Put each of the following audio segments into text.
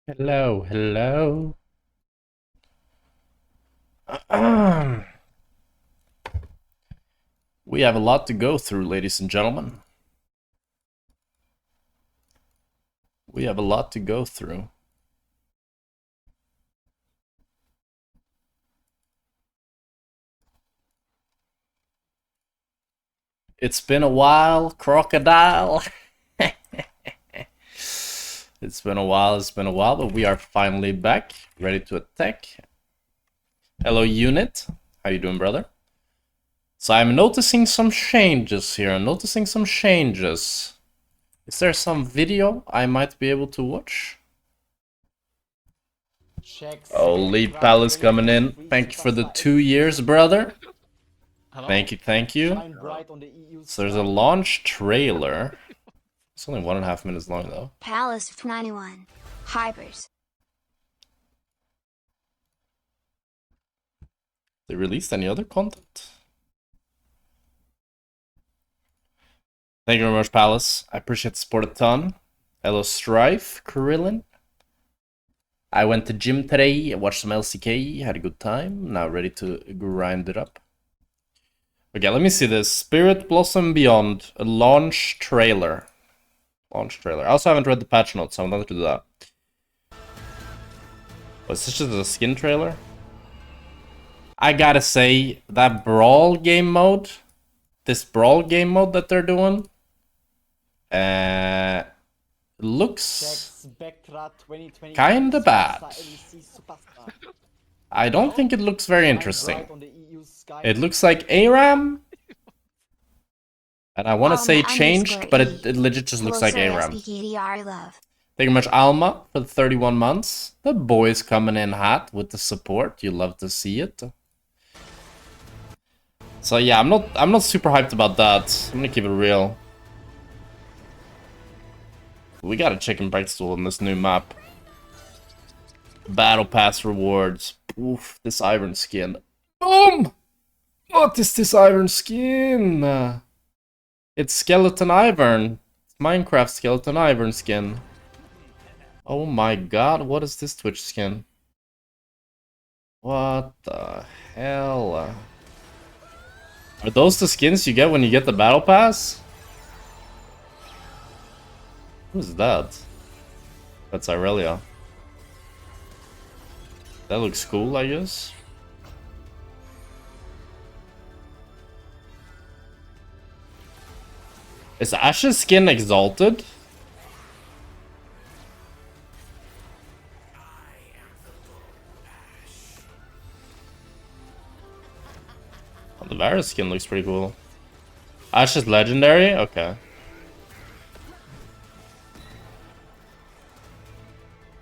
Hello, hello. We have a lot to go through, ladies and gentlemen. We have a lot to go through. It's been a while, crocodile. It's been a while, but we are finally back, ready to attack. Hello, unit. How you doing, brother? So I'm noticing some changes here. Is there some video I might be able to watch? Oh, Lead Palace coming in. Thank you for the 2 years, brother. Hello? Thank you. Shine bright on the EU So there's a sky. launch trailer. It's only 1.5 minutes long, though. Palace of 91. Hypers. They released any other content? Thank you very much, Palace. I appreciate the support a ton. Hello, Strife, Krillin. I went to gym today, watched some LCK, had a good time. Now ready to grind it up. Okay, let me see this. Spirit Blossom Beyond, a launch trailer. I also haven't read the patch notes, so I'm not gonna do that. Was this just a skin trailer? I gotta say, that Brawl game mode, this Brawl game mode that they're doing, looks Jackspektra 2020. kinda bad. LEC Superstar. I don't think it looks very Shine interesting. bright on the EU sky. It looks like ARAM, and I want to say changed, but it legit just looks like ARAM. Love. Thank you much, Alma, for the 31 months. The boys coming in hot with the support. You love to see it. So yeah, I'm not super hyped about that. I'm gonna keep it real. We got a chicken breakfast on this new map. Battle pass rewards. Oof, this iron skin. Boom! What is this iron skin? It's skeleton Ivern. It's Minecraft skeleton Ivern skin. Oh my god, what is this Twitch skin? What the hell? Are those the skins you get when you get the battle pass? Who's that? That's Irelia. That looks cool, I guess. Is Ash's skin exalted? Oh, the Varus skin looks pretty cool. Ash is legendary? Okay.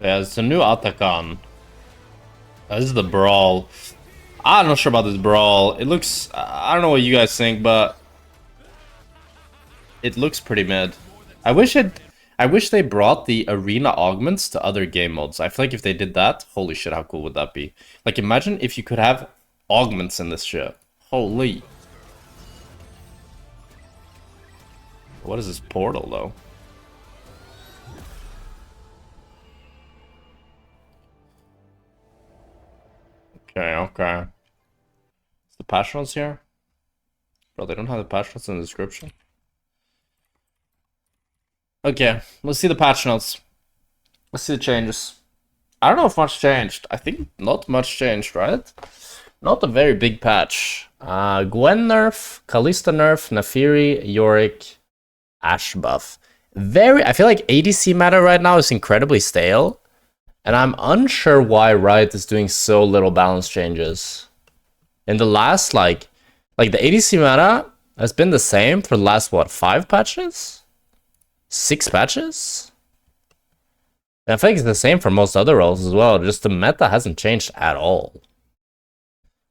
Yeah, it's a new Atakan. This is the Brawl. I'm not sure about this Brawl. It looks... I don't know what you guys think, but... it looks pretty mid. I wish they brought the arena augments to other game modes. I feel like if they did that, holy shit, how cool would that be? Like, imagine if you could have augments in this shit. Holy. What is this portal, though? Okay. Is the patch notes here? Bro, they don't have the patch notes in the description. Okay, let's see the patch notes. Let's see the changes. I don't know if much changed. I think not much changed, right? Not a very big patch. Gwen nerf, Kalista nerf, Naafiri, Yorick, Ashe buff. I feel like ADC meta right now is incredibly stale. And I'm unsure why Riot is doing so little balance changes. In the last, like the ADC meta has been the same for the last, what, 5 patches? 6 patches? And I think it's the same for most other roles as well. Just the meta hasn't changed at all.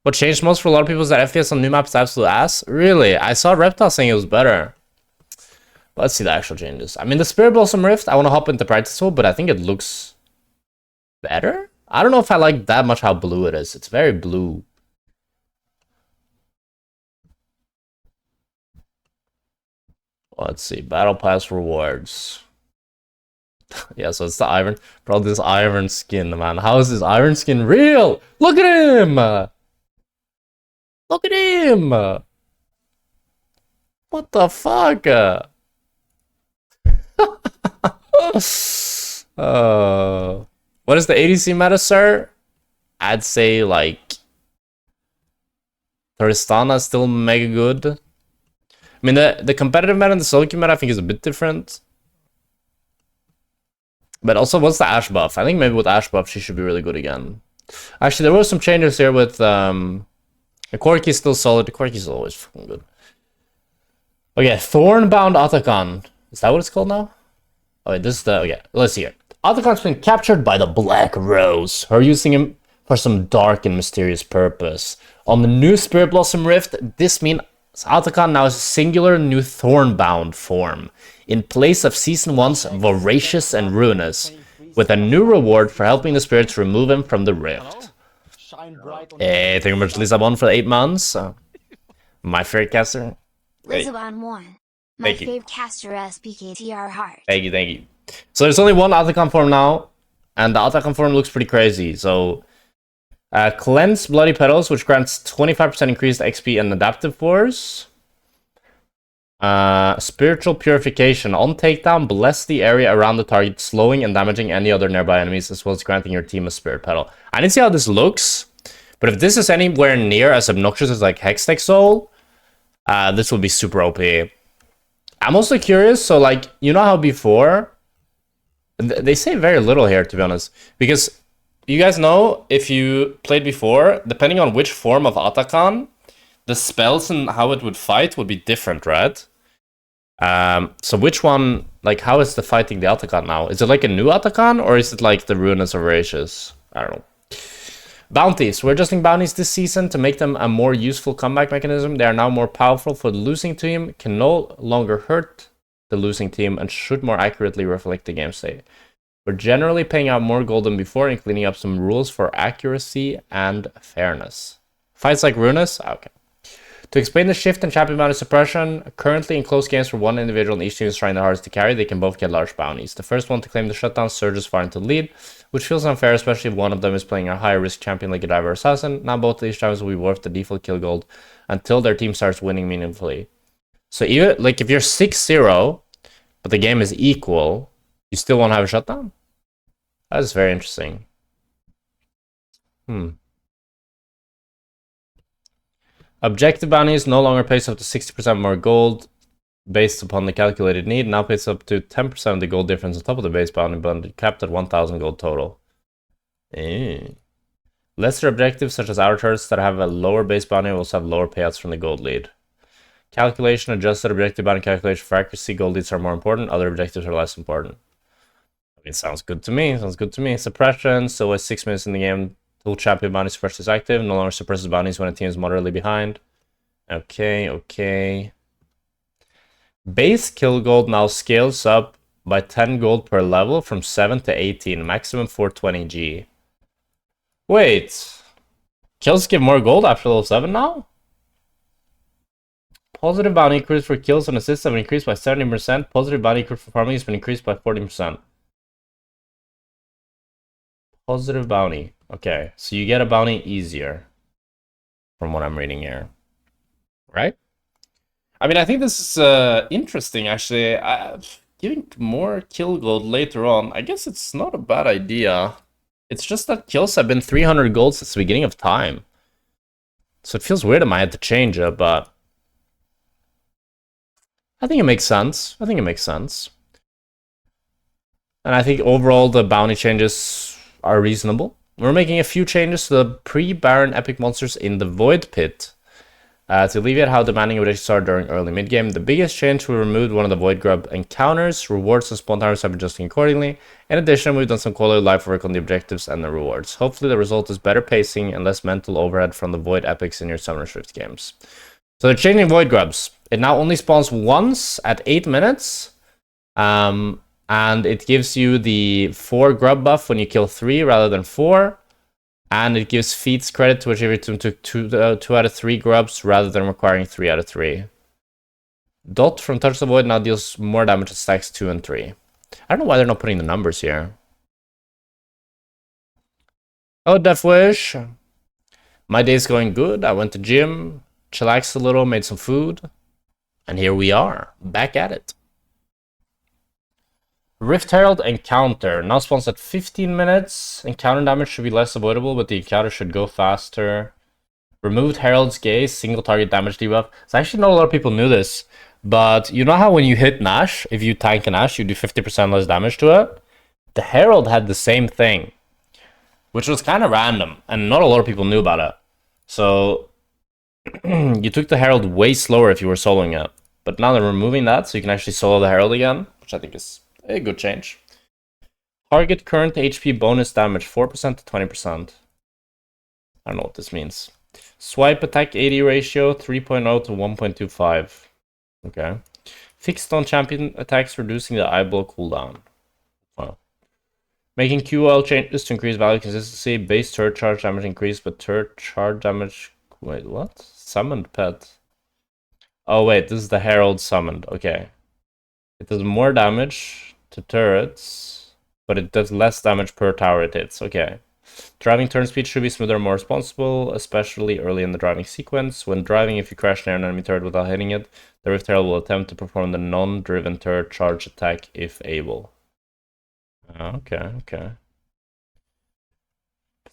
What changed most for a lot of people is that FPS on new maps is absolute ass. Really? I saw Reptile saying it was better. But let's see the actual changes. I mean, the Spirit Blossom Rift, I want to hop into practice mode, but I think it looks better? I don't know if I like that much how blue it is. It's very blue. Let's see. Battle Pass rewards. Yeah, so it's the Iron. Bro, this Iron skin, man. How is this Iron skin real? Look at him! Look at him! What the fuck? What is the ADC meta, sir? I'd say, like... Tristana is still mega good. I mean, the competitive meta and the solo queue meta, I think, is a bit different. But also, what's the Ashe buff? I think maybe with Ashe buff, she should be really good again. Actually, there were some changes here with... Corki's still solid. Corki's always fucking good. Okay, Thornbound Atakan. Is that what it's called now? Oh, wait, this is the... Okay, let's see here. Atakan's been captured by the Black Rose. Her using him for some dark and mysterious purpose. On the new Spirit Blossom Rift, this means Atakan now has a singular new Thornbound form, in place of Season 1's Voracious and Ruinous, with a new reward for helping the spirits remove him from the rift. Shine bright on Hey, thank you very much, Lisabon, for the 8 months. My favorite caster. Hey. Lisabon 1. My Thank you. fave caster SPKTR Heart. Thank you, thank you. So there's only one Atakan form now, and the Atakan form looks pretty crazy. So, Cleanse Bloody Petals, which grants 25% increased XP and adaptive force. Spiritual Purification. On takedown, bless the area around the target, slowing and damaging any other nearby enemies, as well as granting your team a Spirit Petal. I didn't see how this looks, but if this is anywhere near as obnoxious as like Hextech Soul, this will be super OP. I'm also curious, so like, you know how before, they say very little here, to be honest, because you guys know, if you played before, depending on which form of Atakan, the spells and how it would fight would be different, right? So which one, like, how is the fighting the Atakan now? Is it like a new Atakan, or is it like the Ruinous or Voracious? I don't know. Bounties. We're adjusting bounties this season to make them a more useful comeback mechanism. They are now more powerful for the losing team, can no longer hurt the losing team, and should more accurately reflect the game state. We're generally paying out more gold than before and cleaning up some rules for accuracy and fairness. Fights like Ruinous? Okay. To explain the shift in champion bounty suppression, currently in close games where one individual in each team is trying the hardest to carry, they can both get large bounties. The first one to claim the shutdown surges far into the lead, which feels unfair, especially if one of them is playing a higher risk champion like a diver or assassin. Now both of these champions will be worth the default kill gold until their team starts winning meaningfully. So even like if you're 6-0, but the game is equal, you still won't have a shutdown? That is very interesting. Objective bounties no longer pays up to 60% more gold based upon the calculated need. Now pays up to 10% of the gold difference on top of the base bounty, but capped at 1,000 gold total. Lesser objectives such as outer turrets that have a lower base bounty will also have lower payouts from the gold lead. Calculation adjusted objective bounty calculation for accuracy. Gold leads are more important. Other objectives are less important. I mean, sounds good to me. Sounds good to me. Suppression. Still with 6 minutes in the game. Tool champion bounty suppress is active. No longer suppresses bounties when a team is moderately behind. Okay, okay. Base kill gold now scales up by 10 gold per level from 7 to 18. Maximum 420G. Wait. Kills give more gold after level 7 now? Positive bounty increase for kills and assists have been increased by 70%. Positive bounty increase for farming has been increased by 40%. Positive bounty. Okay, so you get a bounty easier. From what I'm reading here. Right? I mean, I think this is interesting, actually. Giving more kill gold later on, I guess it's not a bad idea. It's just that kills have been 300 gold since the beginning of time. So it feels weird I might have to change it, but... I think it makes sense. I think it makes sense. And I think overall the bounty changes are reasonable. We're making a few changes to the pre-Baron epic monsters in the Void Pit to alleviate how demanding objectives are during early mid-game. The biggest change, we removed one of the Void Grub encounters. Rewards and spawn timers have been adjusting accordingly. In addition, we've done some quality life work on the objectives and the rewards. Hopefully the result is better pacing and less mental overhead from the Void epics in your Summoner's Rift games. So they're changing Void Grubs. It now only spawns once at 8 minutes. And it gives you the 4 grub buff when you kill 3 rather than 4. And it gives feats credit to whichever team took 2 out of 3 grubs rather than requiring 3 out of 3. Dot from Touch the Void now deals more damage at stacks 2 and 3. I don't know why they're not putting the numbers here. Oh, Death Wish. My day's going good. I went to gym, chillaxed a little, made some food. And here we are, back at it. Rift Herald Encounter. Now spawns at 15 minutes. Encounter damage should be less avoidable, but the encounter should go faster. Removed Herald's Gaze, single target damage debuff. So actually not a lot of people knew this. But you know how when you hit Nash, if you tank a Nash, you do 50% less damage to it? The Herald had the same thing, which was kind of random, and not a lot of people knew about it. So you took the Herald way slower if you were soloing it. But now they're removing that, so you can actually solo the Herald again, which I think is a good change. Target current HP bonus damage, 4% to 20%. I don't know what this means. Swipe attack 80 ratio, 3.0 to 1.25. Okay. Fixed on champion attacks, reducing the eye blow cooldown. Wow. Making QL changes to increase value consistency. Base turret charge damage increased, but turret charge damage... Wait, what? Summoned pet. Oh wait, this is the Herald summoned. Okay. It does more damage to turrets, but it does less damage per tower it hits. Okay. Driving turn speed should be smoother and more responsible, especially early in the driving sequence. When driving, if you crash near an enemy turret without hitting it, the Rift Herald will attempt to perform the non-driven turret charge attack if able. Okay.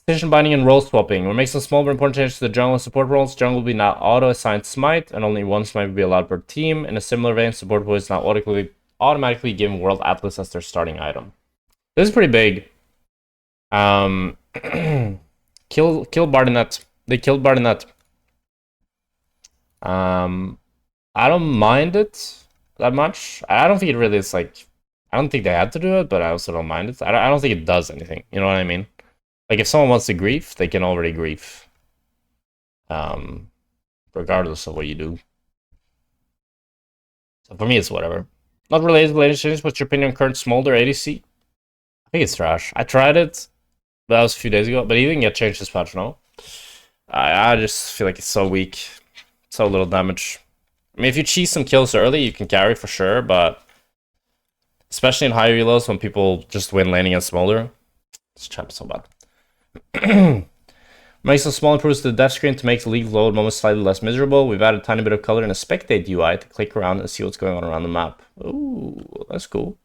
Position binding and role swapping. We're making some small but important changes to the jungle and support roles. Jungle will be now auto-assigned smite, and only one smite will be allowed per team. In a similar vein, support role is now automatically given World Atlas as their starting item. This is pretty big. Kill Bardinet. They killed Bardinet. I don't mind it that much. I don't think it really is like... I don't think they had to do it, but I also don't mind it. I don't think it does anything. You know what I mean? Like, if someone wants to grief, they can already grief. Regardless of what you do. So for me, it's whatever. Not related to the latest changes. What's your opinion on current Smolder ADC? I think it's trash. I tried it. That was a few days ago. But even get changed this patch, no? I just feel like it's so weak. So little damage. I mean, if you cheese some kills early, you can carry for sure. But especially in high reloads, when people just win laning against Smolder, this champ is so bad. Make some small improvements to the death screen to make the league load moments slightly less miserable. We've added a tiny bit of color in a spectate UI to click around and see what's going on around the map. Ooh, that's cool.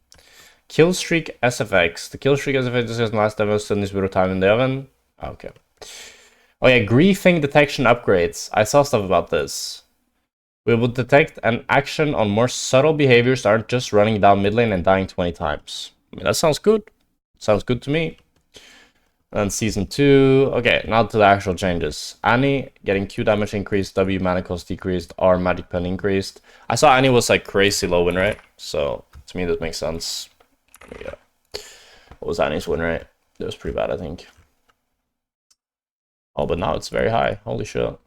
Killstreak SFX. The Killstreak SFX doesn't last ever, still needs a bit of time in the oven. Okay. Oh yeah, griefing detection upgrades. I saw stuff about this. We will detect an action on more subtle behaviors that aren't just running down mid lane and dying 20 times. I mean, that sounds good. Sounds good to me. And season 2. Okay, now to the actual changes. Annie getting Q damage increased, W mana cost decreased, R magic pen increased. I saw Annie was like crazy low win rate, so to me that makes sense. Yeah. What was Annie's win rate? It was pretty bad, I think. Oh, but now it's very high. Holy shit.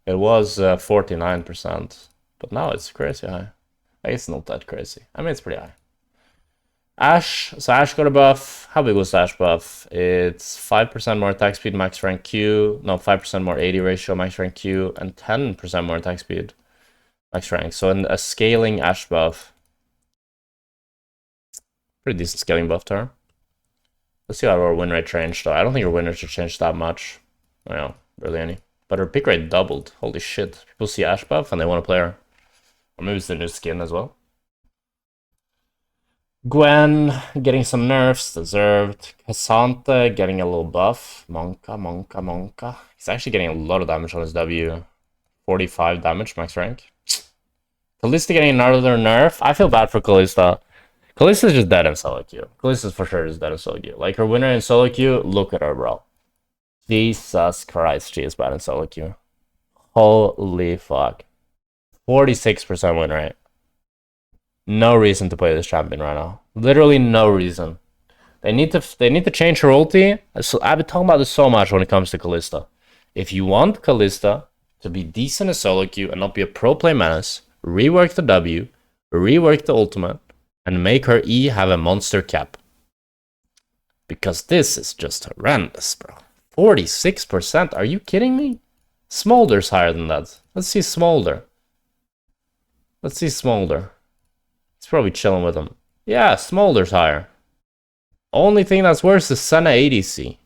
It was 49%, but now it's crazy high. I guess not that crazy. I mean, it's pretty high. Ashe, so Ashe got a buff. How big was the Ashe buff? It's 5% more attack speed, max rank Q. No, 5% more 80 ratio, max rank Q, and 10% more attack speed, max rank. So in a scaling Ashe buff. Pretty decent scaling buff to her. Let's see how our win rate changed, though. I don't think our win rate should change that much. Well, barely any. But her pick rate doubled. Holy shit. People see Ashe buff and they want to play her. Or maybe it's the new skin as well. Gwen getting some nerfs, deserved. Cassante getting a little buff. Monka. He's actually getting a lot of damage on his W. 45 damage, max rank. Kalista getting another nerf. I feel bad for Kalista. Kalista's just dead in solo queue. Kalista's for sure just dead in solo queue. Like her winner in solo queue, look at her, bro. Jesus Christ, she is bad in solo queue. Holy fuck. 46% win rate. No reason to play this champion right now. Literally no reason. They need to change her ulti. So I've been talking about this so much when it comes to Kalista. If you want Kalista to be decent in solo queue and not be a pro play menace, rework the W, rework the ultimate, and make her E have a monster cap. Because this is just horrendous, bro. 46%? Are you kidding me? Smolder's higher than that. Let's see Smolder. He's probably chilling with him. Yeah, Smolder's higher. Only thing that's worse is Senna ADC.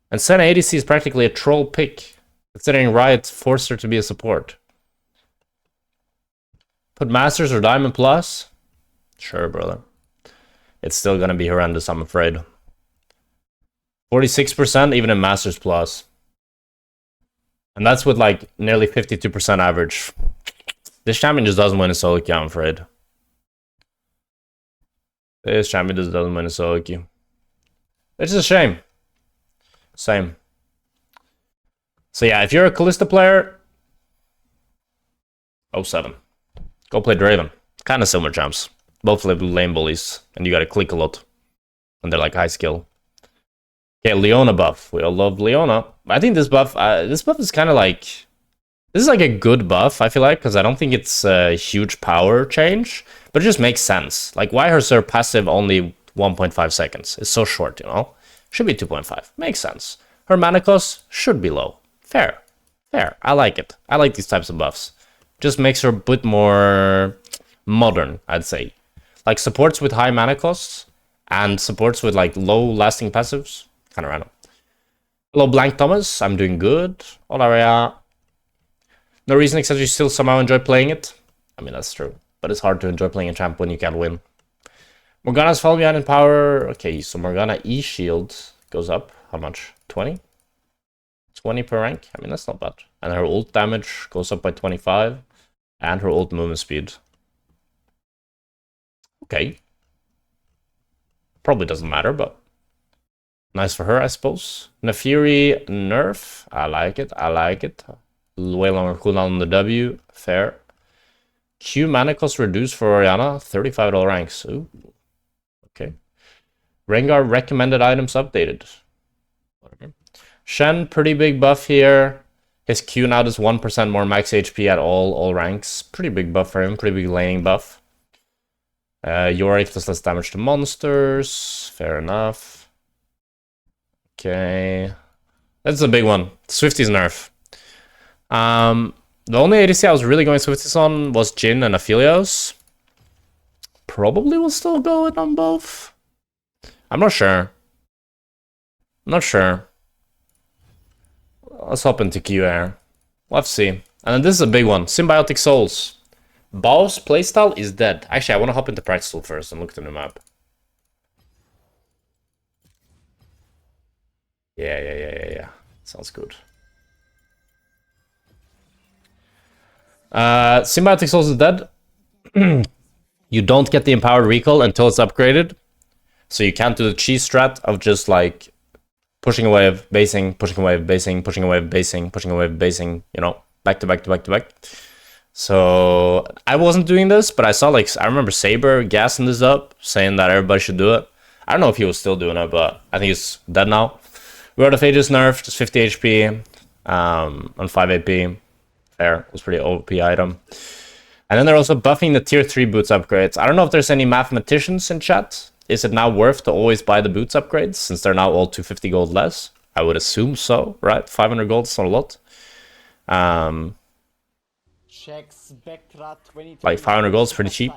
And Senna ADC is practically a troll pick, considering Riot forced her to be a support. Put Masters or Diamond Plus? Sure, brother. It's still gonna be horrendous, I'm afraid. 46% even in Masters Plus. And that's with like nearly 52% average. This champion just doesn't win a solo queue, I'm afraid. This champion just doesn't win a solo queue. Which is a shame. Same. So yeah, if you're a Kalista player, 07. Go play Draven. Kind of similar champs. Both lane bullies. And you gotta click a lot. And they're like high skill. Okay, Leona buff. We all love Leona. I think this buff is kind of like... This is like a good buff, I feel like, because I don't think it's a huge power change. But it just makes sense. Like, why is her passive only 1.5 seconds? It's so short, you know? Should be 2.5. Makes sense. Her mana cost should be low. Fair. Fair. I like it. I like these types of buffs. Just makes her a bit more modern, I'd say. Like, supports with high mana costs and supports with, like, low lasting passives. Kind of random. Hello, Blank Thomas. I'm doing good. Hola, no reason except you still somehow enjoy playing it. I mean, that's true. But it's hard to enjoy playing a champ when you can't win. Morgana's falling behind in power. Okay, so Morgana E-Shield goes up. How much? 20? 20 per rank? I mean, that's not bad. And her ult damage goes up by 25. And her ult movement speed. Okay. Probably doesn't matter, but... nice for her, I suppose. Nefiri nerf. I like it. I like it. Way longer cooldown on the W. Fair. Q mana cost reduced for Orianna. $35 ranks. Ooh. Okay. Rengar recommended items updated. Whatever. Shen, pretty big buff here. His Q now does 1% more max HP at all ranks. Pretty big buff for him. Pretty big laning buff. Yorick does less damage to monsters. Fair enough. Okay. That's a big one. Swifty's nerf. The only ADC I was really going Swifties on was Jhin and Aphelios. Probably will still go it on both. I'm not sure. Not sure. Let's hop into Q air. Let's see. And then this is a big one. Symbiotic Souls. Bao's playstyle is dead. Actually, I want to hop into practice tool first and look at the new map. Yeah. Sounds good. Symbiotic Souls is dead. You don't get the empowered recall until it's upgraded. So you can't do the cheese strat of just like pushing away of basing, pushing away of basing, pushing away of basing, pushing away of basing, you know, back to back to back to back. So I wasn't doing this, but I saw like, I remember Saber gassing this up, saying that everybody should do it. I don't know if he was still doing it, but I think he's dead now. Word of Ages nerf, just 50 HP on 5 AP. Fair, it was pretty OP item. And then they're also buffing the tier 3 boots upgrades. I don't know if there's any mathematicians in chat. Is it now worth to always buy the boots upgrades since they're now all 250 gold less? I would assume so, right? 500 gold is not a lot. Jackspektra 2020. Like 500 gold is pretty cheap.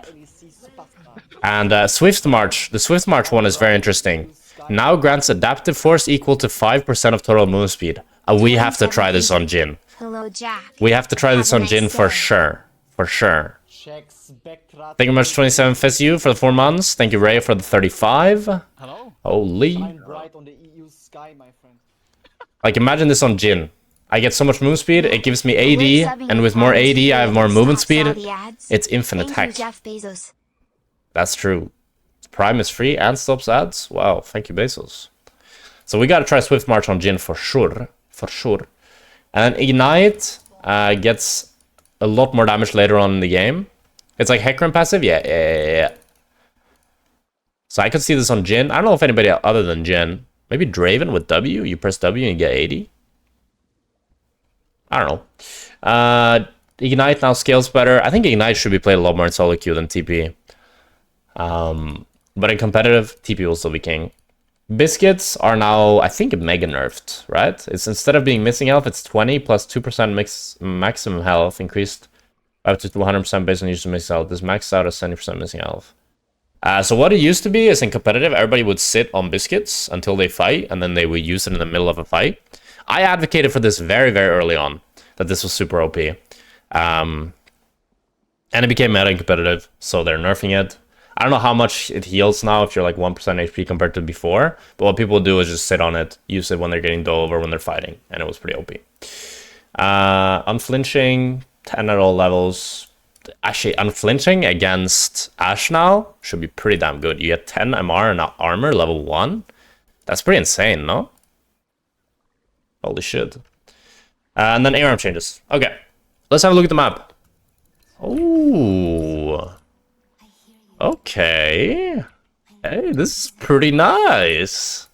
And Swift March. The Swift March one is very interesting. Now grants adaptive force equal to 5% of total move speed. We have to try this on Jhin. Hello, Jack. We have to try this on Jhin for sure. For sure. Thank you much, 27 FSU for the 4 months. Thank you, Ray, for the 35. Hello. Holy. Shine bright on the EU sky, my friend. Like, imagine this on Jhin. I get so much move speed, it gives me AD, and with more AD, I have more movement speed. It's infinite heck. Jeff Bezos. That's true. Prime is free and stops ads. Wow, thank you, Bezos. So we gotta try Swift March on Jhin for sure. For sure. And then Ignite gets a lot more damage later on in the game. It's like Hecarim passive? Yeah. So I could see this on Jhin. I don't know if anybody other than Jhin. Maybe Draven with W? You press W and you get 80? I don't know. Ignite now scales better. I think Ignite should be played a lot more in solo queue than TP. But in competitive, TP will still be king. Biscuits are now, I think, mega nerfed, right? It's instead of being missing health, it's 20 plus 2% maximum health increased up to 100% based on user missing health. This maxed out at 70% missing health. So what it used to be is in competitive, everybody would sit on biscuits until they fight, and then they would use it in the middle of a fight. I advocated for this very, very early on, that this was super OP. And it became meta in competitive, so they're nerfing it. I don't know how much it heals now if you're like 1% HP compared to before, but what people do is just sit on it, use it when they're getting dove or when they're fighting, and it was pretty OP. Unflinching, 10 at all levels. Actually, unflinching against Ashe now should be pretty damn good. You get 10 MR and armor level 1. That's pretty insane, no? Holy shit. And then ARM changes. Okay, let's have a look at the map. Oh. Okay. Hey, this is pretty nice.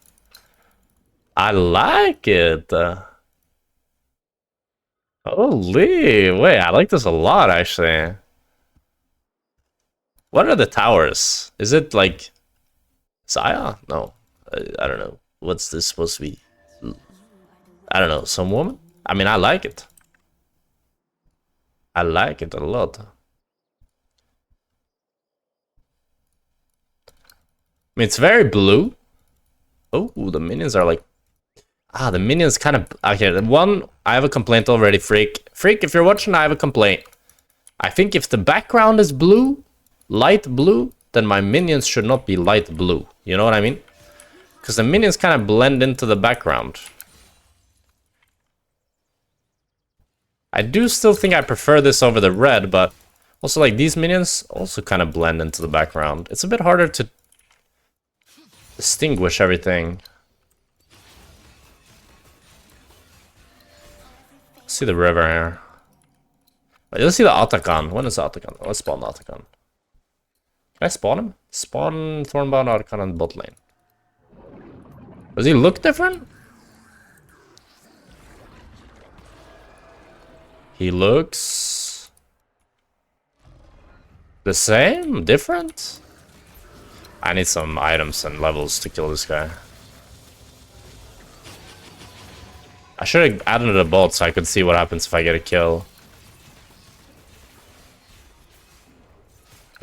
I like it. Holy, wait, I like this a lot, actually. What are the towers? Is it like Saya? No, I don't know. What's this supposed to be? I don't know, some woman? I mean, I like it. I like it a lot. I mean, it's very blue. Oh, the minions are like... Ah, the minions kind of... Okay, one, I have a complaint already, Freak. Freak, if you're watching, I have a complaint. I think if the background is blue, light blue, then my minions should not be light blue. You know what I mean? Because the minions kind of blend into the background. I do still think I prefer this over the red, but... Also, like, these minions also kind of blend into the background. It's a bit harder to... distinguish everything. Let's see the river here. Wait, let's see the Atakan. When is Atakan? Let's spawn the Atakan. Can I spawn him? Spawn Thornbound Atakan on bot lane. Does he look different? He looks... the same? Different? I need some items and levels to kill this guy. I should have added a bolt so I could see what happens if I get a kill.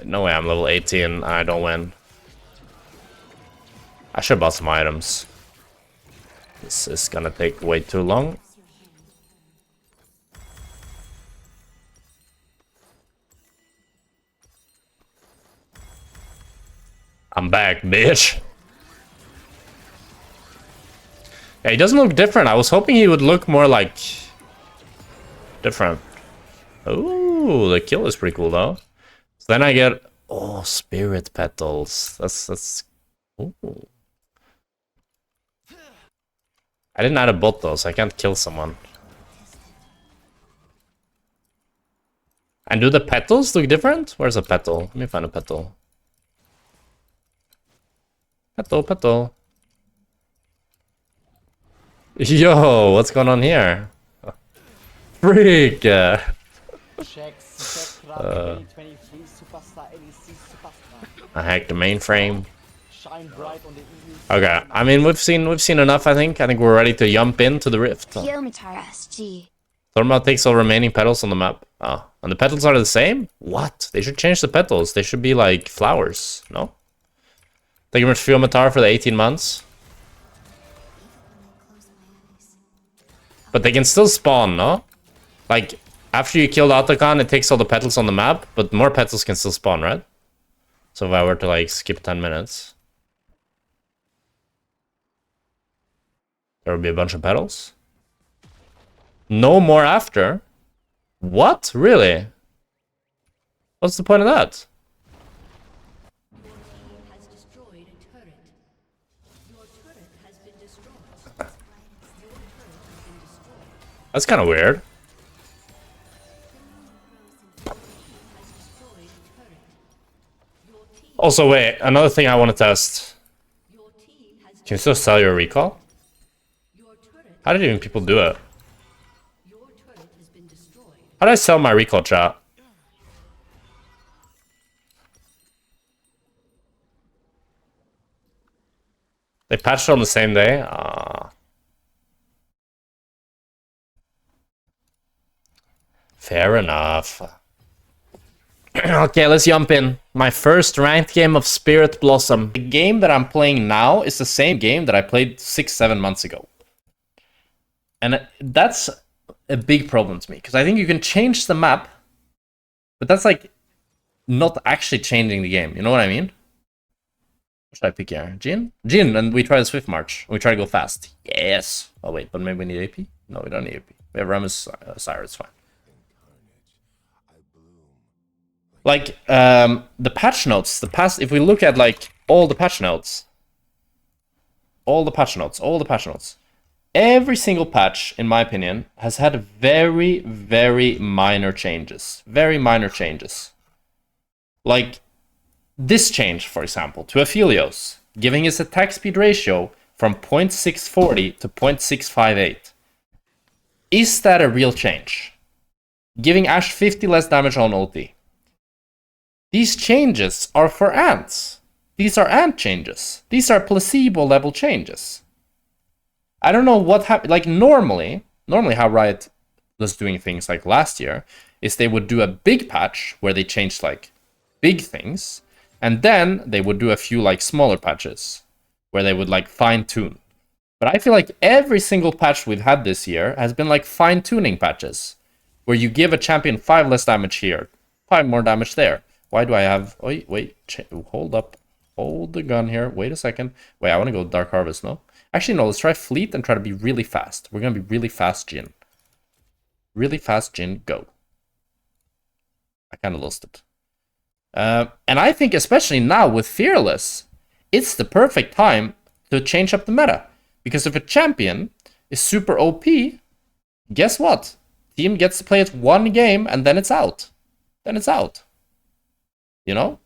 No way, I'm level 18 and I don't win. I should have bought some items. This is gonna take way too long. I'm back, bitch. Yeah, he doesn't look different. I was hoping he would look more like... different. Ooh, the kill is pretty cool, though. So then I get... oh, spirit petals. That's... ooh. I didn't add a bot, though, so I can't kill someone. And do the petals look different? Where's a petal? Let me find a petal. Petal. Yo, what's going on here? Freak! Jackspektra 2023 Superstar NEC Superstar. I hacked the mainframe. Shine bright on the EU. Okay, I mean we've seen enough. I think we're ready to jump into the rift. Geometar SG. Thornbound takes all remaining petals on the map. Oh, and the petals are the same? What? They should change the petals. They should be like flowers. No? Thank you much, Fiomatar, for the 18 months. But they can still spawn, no? Like, after you kill the Atakan, it takes all the petals on the map, but more petals can still spawn, right? So if I were to, like, skip 10 minutes... there would be a bunch of petals. No more after? What? Really? What's the point of that? That's kind of weird. Also, wait, another thing I want to test. Can you still sell your recall? How did even people do it? How do I sell my recall, chat? They patched it on the same day? Fair enough. Okay, let's jump in. My first ranked game of Spirit Blossom. The game that I'm playing now is the same game that I played 6-7 months ago. And that's a big problem to me, because I think you can change the map, but that's like not actually changing the game. You know what I mean? What should I pick here? Jhin? Jhin, and we try the Swift March. We try to go fast. Yes. Oh wait, but maybe we need AP? No, we don't need AP. We have Ramus, Cyrus, fine. Like, the patch notes, if we look at, like, all the patch notes, every single patch, in my opinion, has had very, very minor changes. Very minor changes. Like, this change, for example, to Aphelios, giving his attack speed ratio from 0.640 to 0.658. Is that a real change? Giving Ashe 50 less damage on ulti. These changes are for ants. These are ant changes. These are placebo level changes. I don't know what happened. Like normally how Riot was doing things like last year is they would do a big patch where they changed like big things, and then they would do a few like smaller patches where they would like fine tune. But I feel like every single patch we've had this year has been like fine tuning patches where you give a champion 5 less damage here, 5 more damage there. Why do I have... Oh, wait, hold up. Hold the gun here. Wait a second. Wait, I want to go Dark Harvest, no? Actually, no, let's try Fleet and try to be really fast. We're going to be really fast, Jhin. Really fast, Jhin, go. I kind of lost it. And I think especially now with Fearless, it's the perfect time to change up the meta. Because if a champion is super OP, guess what? Team gets to play it one game and then it's out. Then it's out. You know?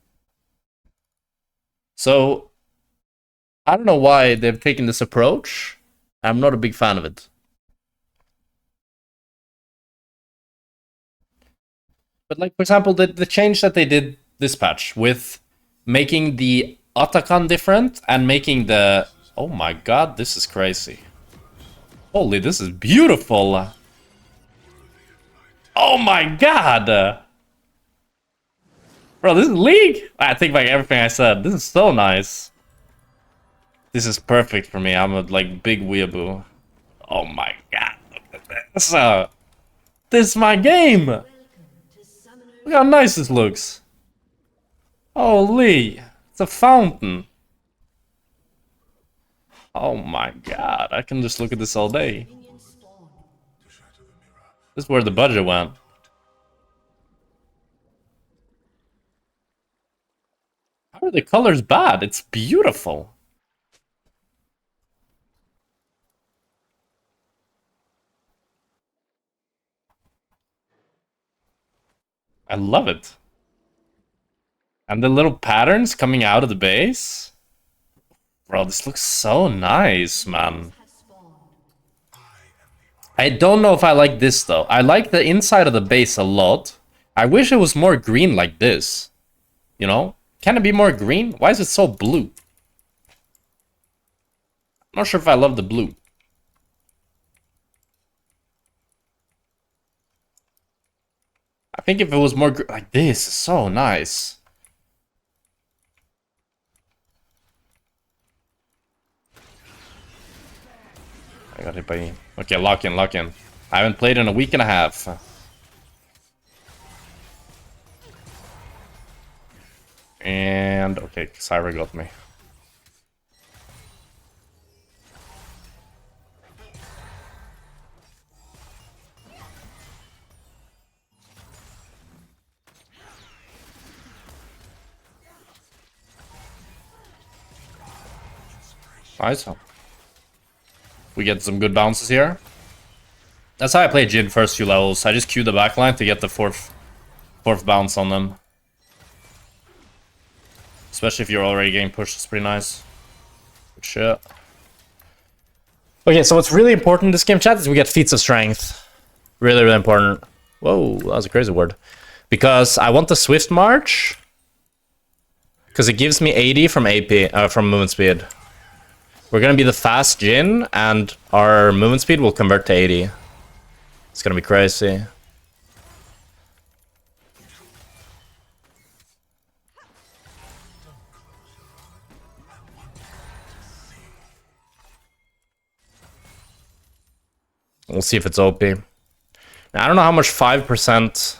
So, I don't know why they've taken this approach. I'm not a big fan of it. But like, for example, the change that they did this patch with making the Atakan different and making the... Oh my god, this is crazy. Holy, this is beautiful. Oh my god. Bro, this is League! I take back everything I said. This is so nice. This is perfect for me. I'm a like big weeaboo. Oh my god. Look at this. This is my game! Look how nice this looks. Holy. It's a fountain. Oh my god. I can just look at this all day. This is where the budget went. How are the colors bad? It's beautiful. I love it. And the little patterns coming out of the base. Bro, this looks so nice, man. I don't know if I like this, though. I like the inside of the base a lot. I wish it was more green like this. You know? Can it be more green? Why is it so blue? I'm not sure if I love the blue. I think if it was more like this, is so nice. I got hit by... Okay, lock in, lock in. I haven't played in a week and a half. And... Okay, Syra got me. Nice. We get some good bounces here. That's how I play Jhin first few levels. I just queue the backline to get the fourth bounce on them. Especially if you're already getting pushed, it's pretty nice. Good shit. Okay, so what's really important in this game, chat, is we get feats of strength. Really, really important. Whoa, that was a crazy word. Because I want the Swift March. Because it gives me 80 from AP, from movement speed. We're gonna be the fast Jhin, and our movement speed will convert to 80. It's gonna be crazy. We'll see if it's OP. Now, I don't know how much 5%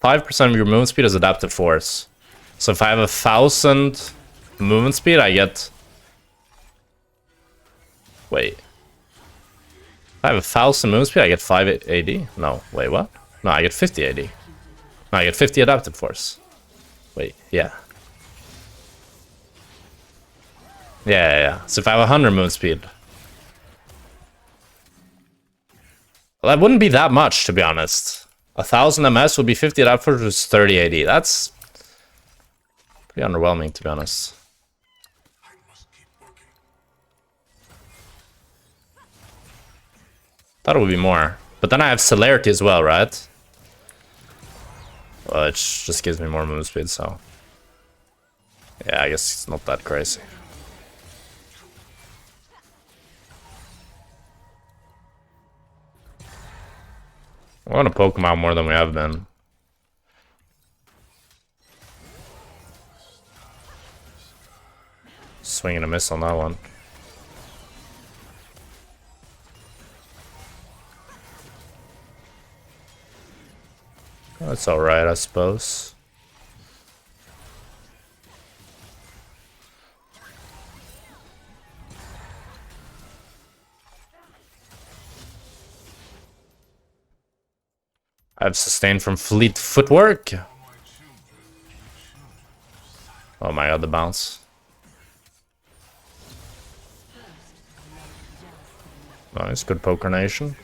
of your movement speed is adaptive force. So if I have 1,000 movement speed, I get... Wait. If I have 1,000 movement speed, I get 580? No, wait, what? No, I get 5080. No, I get 50 adaptive force. Wait, yeah. Yeah. So if I have 100 movement speed... Well, that wouldn't be that much, to be honest. 1,000 MS would be 50 adaptive force, which is 3080. That's... pretty underwhelming, to be honest. Thought it would be more. But then I have celerity as well, right? Well, it just gives me more move speed, so... yeah, I guess it's not that crazy. I want to poke him out more than we have been. Swing and a miss on that one. That's alright, I suppose. I've sustained from fleet footwork. Oh my god, the bounce. Nice, good poker nation.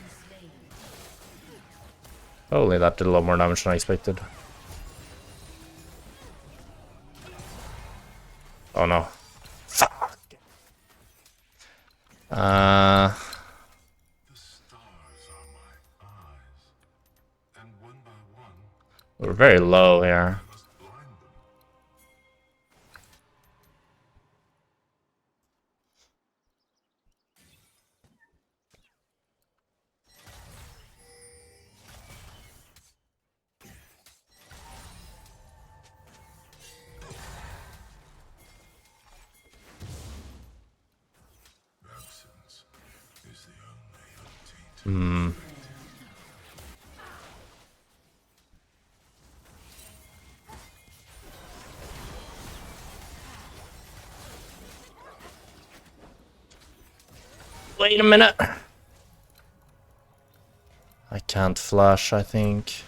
Holy, that did a lot more damage than I expected. Oh no. Fuck. We're very low here. Wait a minute. I can't flash, I think.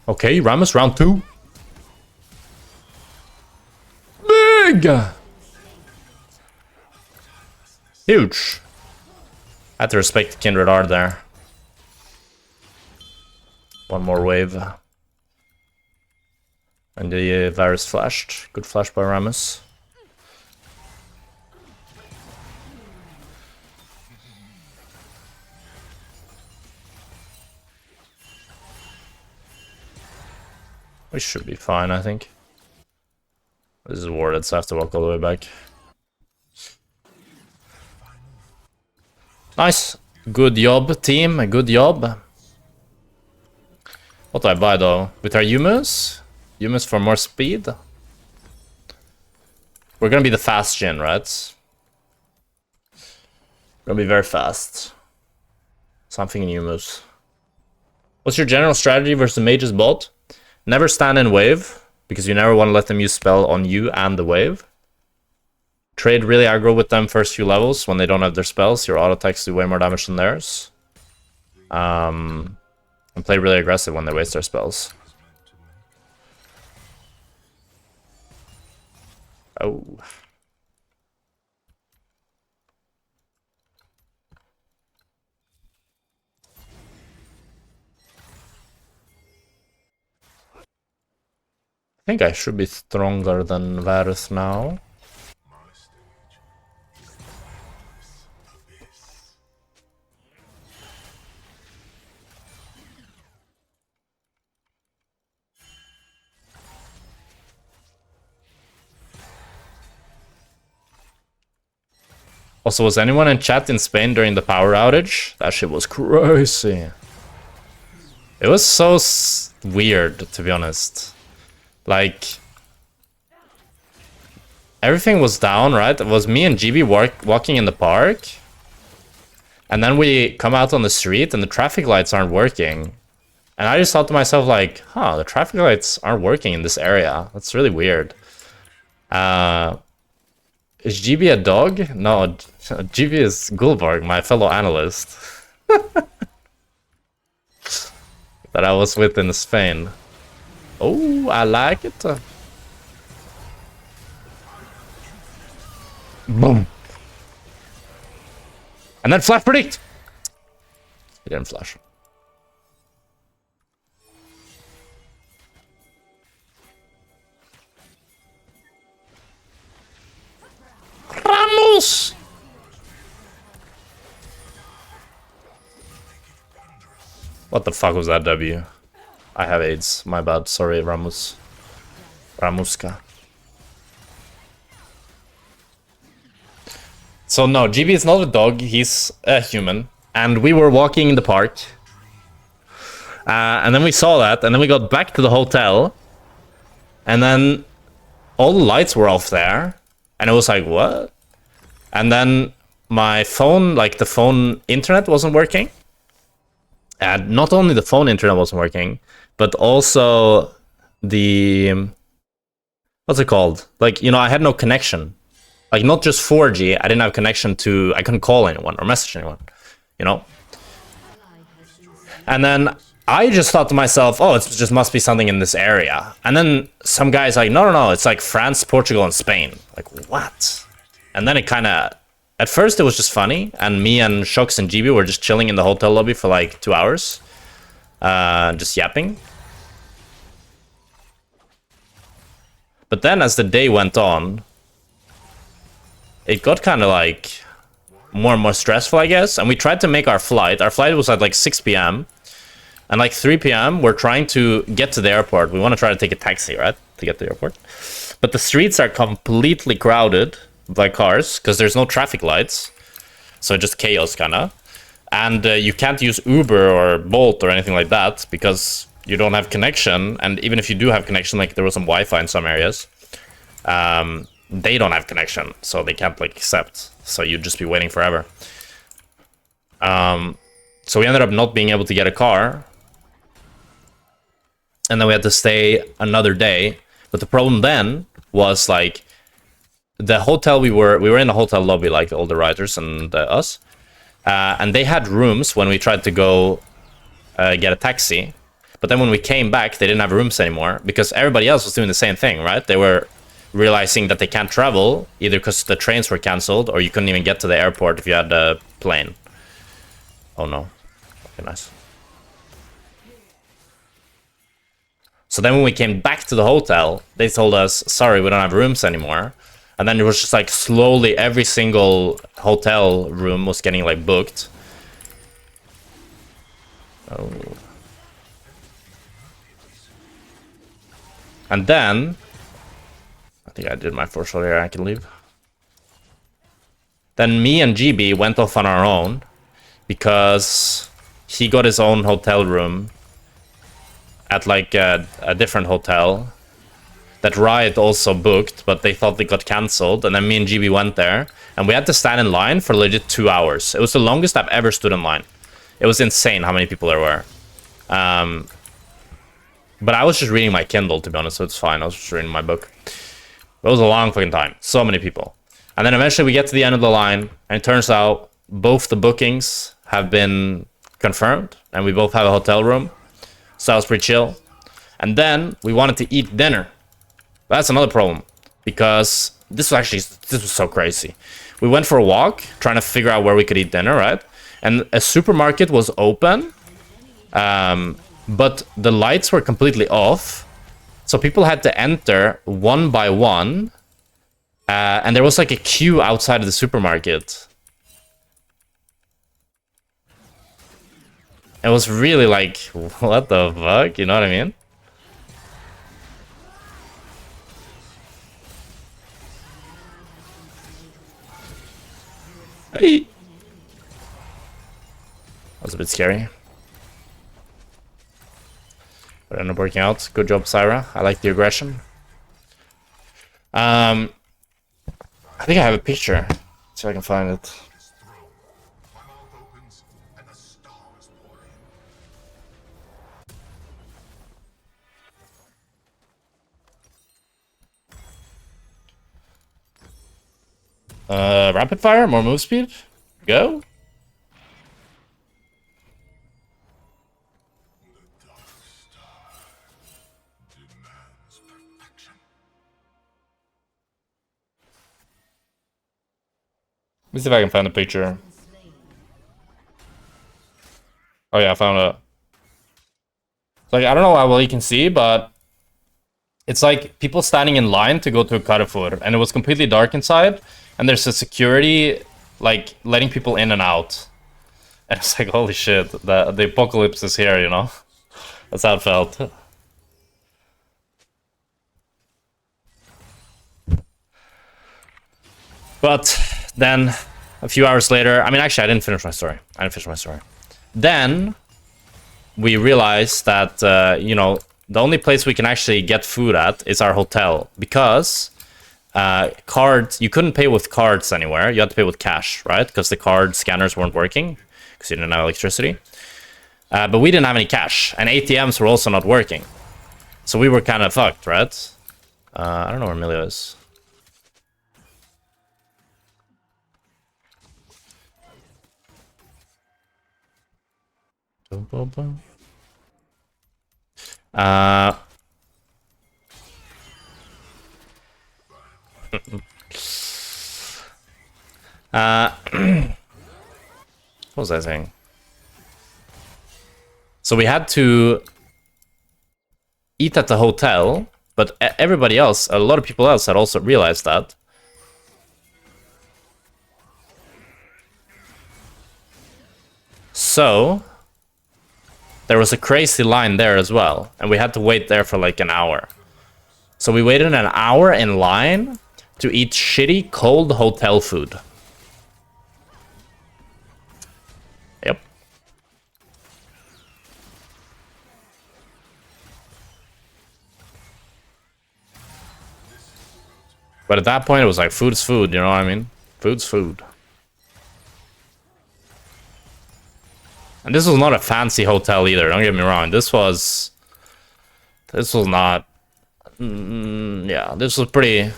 Okay, Rammus, round 2. Big! Huge. I have to respect the Kindred Art there. One more wave. And the Varus flashed. Good flash by Rammus. We should be fine, I think. This is warded, so I have to walk all the way back. Nice. Good job, team. Good job. What do I buy, though? With our Yumus? Yumus for more speed? We're gonna be the fast Jhin, right? We're gonna be very fast. Something in Yumus. What's your general strategy versus mage's bot? Never stand in wave, because you never want to let them use spell on you and the wave. Trade really aggro with them first few levels when they don't have their spells. Your auto attacks do way more damage than theirs. And play really aggressive when they waste their spells. Oh. I think I should be stronger than Varus now. Also, was anyone in chat in Spain during the power outage? That shit was crazy. It was so weird, to be honest. Like, everything was down, right? It was me and GB walking in the park. And then we come out on the street and the traffic lights aren't working. And I just thought to myself, like, huh, the traffic lights aren't working in this area. That's really weird. Is GB a dog? No, GB is Gulborg, my fellow analyst. That I was with in Spain. Oh, I like it. Boom. And then flash predict. He didn't flash. Ramos. What the fuck was that W? I have AIDS. My bad. Sorry, Ramos. Ramuska. So no, GB is not a dog. He's a human. And we were walking in the park. And then we saw that. And then we got back to the hotel. And then all the lights were off there. And it was like, what? And then my phone, like the phone internet wasn't working. And not only the phone internet wasn't working, but also the... What's it called? Like, you know, I had no connection. Like, not just 4G, I didn't have connection to... I couldn't call anyone or message anyone, you know? And then I just thought to myself, oh, it just must be something in this area. And then some guy's like, no, it's like France, Portugal, and Spain. Like, what? And then it kind of... At first, it was just funny, and me and Shox and GB were just chilling in the hotel lobby for like 2 hours. Just yapping. But then as the day went on, it got kind of like more and more stressful, I guess. And we tried to make our flight. Our flight was at like 6 p.m. And like 3 p.m, we're trying to get to the airport. We want to try to take a taxi, right? To get to the airport. But the streets are completely crowded by cars because there's no traffic lights. So just chaos, kind of. And you can't use Uber or Bolt or anything like that because you don't have connection. And even if you do have connection, like there was some Wi-Fi in some areas, they don't have connection, so they can't like accept. So you'd just be waiting forever. So we ended up not being able to get a car. And then we had to stay another day. But the problem then was like the hotel we were in a hotel lobby, like all the riders and us. And they had rooms when we tried to go get a taxi. But then when we came back, they didn't have rooms anymore because everybody else was doing the same thing, right? They were realizing that they can't travel either because the trains were cancelled or you couldn't even get to the airport if you had a plane. Oh no. Okay, nice. So then when we came back to the hotel, they told us, sorry, we don't have rooms anymore. And then it was just like slowly every single hotel room was getting like booked. Oh. And then I think I did my first shot here, I can leave. Then me and GB went off on our own because he got his own hotel room at like a different hotel that Riot also booked, but they thought they got cancelled. And then me and GB went there, and we had to stand in line for legit 2 hours. It was the longest I've ever stood in line. It was insane how many people there were. But I was just reading my Kindle, to be honest, so it's fine. I was just reading my book. It was a long fucking time. So many people. And then eventually we get to the end of the line, and it turns out both the bookings have been confirmed, and we both have a hotel room. So that was pretty chill. And then we wanted to eat dinner. That's another problem, because this was so crazy. We went for a walk, trying to figure out where we could eat dinner, right? And a supermarket was open, but the lights were completely off. So people had to enter one by one, and there was like a queue outside of the supermarket. It was really like, what the fuck? You know what I mean? Hey. That was a bit scary. But it ended up working out. Good job, Syra. I like the aggression. I think I have a picture. See if I can find it. Rapid fire, more move speed. Go. Let me see if I can find a picture. Oh yeah, I found it. Like, I don't know how well you can see, but it's like people standing in line to go to a Carrefour, and it was completely dark inside, and there's a security, like, letting people in and out. And it's like, holy shit, the apocalypse is here, you know? That's how it felt. But then, a few hours later, I mean, actually, I didn't finish my story. Then, we realized that, you know, the only place we can actually get food at is our hotel. Because cards, you couldn't pay with cards anywhere. You had to pay with cash, right? Because the card scanners weren't working. Because you didn't have electricity. But we didn't have any cash. And ATMs were also not working. So we were kind of fucked, right? I don't know where Emilio is. What was I saying? So we had to eat at the hotel, but everybody else, a lot of people else had also realized that. So there was a crazy line there as well, and we had to wait there for like an hour. So we waited an hour in line to eat shitty cold hotel food. Yep. But at that point, it was like, food's food, you know what I mean? Food's food. And this was not a fancy hotel either, don't get me wrong. This was not... yeah, this was pretty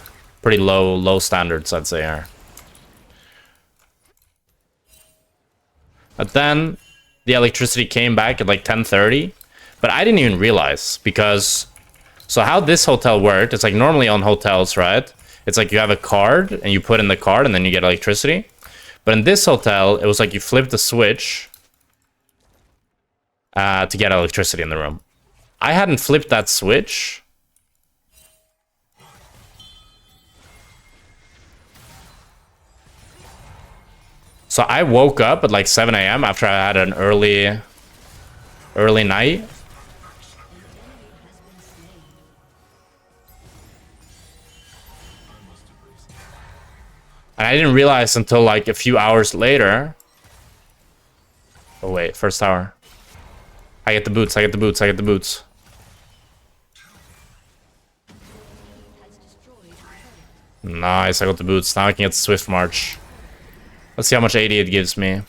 low standards, I'd say here. But then, the electricity came back at like 10:30. But I didn't even realize, because... So how this hotel worked, it's like normally on hotels, right? It's like you have a card, and you put in the card, and then you get electricity. But in this hotel, it was like you flip the switch to get electricity in the room. I hadn't flipped that switch. So I woke up at like 7 a.m. after I had an early night. And I didn't realize until like a few hours later. Oh wait, first tower. I get the boots, I get the boots, I get the boots. Nice, I got the boots. Now I can get the Swift March. Let's see how much AD it gives me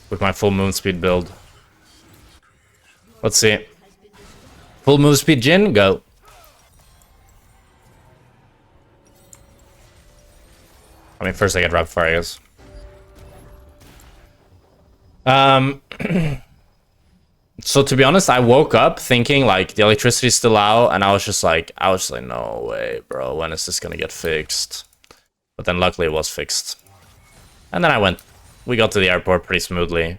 with my full move speed build. Let's see. Full move speed Jhin, go. I mean, first I get rapid fire, I guess. So to be honest, I woke up thinking like the electricity's still out, and I was just like, no way, bro. When is this gonna get fixed? But then luckily it was fixed. And then we got to the airport pretty smoothly.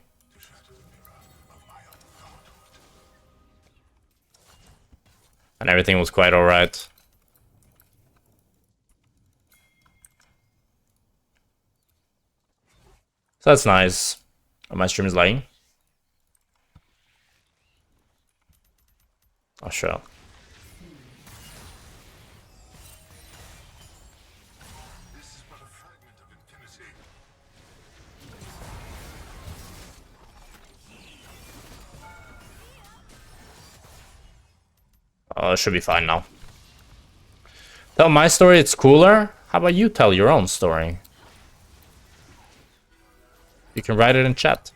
And everything was quite alright. So that's nice. Oh, my stream is lagging. Oh, sure. Oh, it should be fine now. Tell my story, it's cooler. How about you tell your own story? You can write it in chat.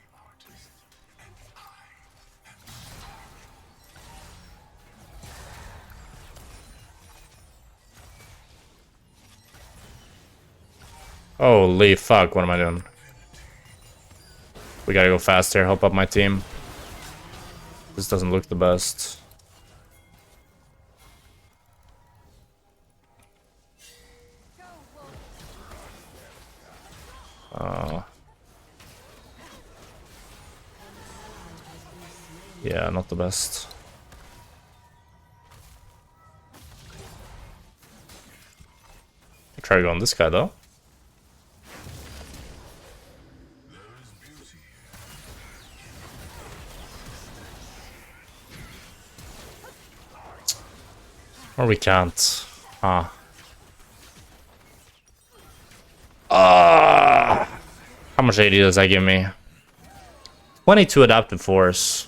Holy fuck, what am I doing? We gotta go faster, help up my team. This doesn't look the best. Yeah, not the best. Try to go on this guy though. Or we can't. Ah. How much AD does that give me? 22 adaptive force.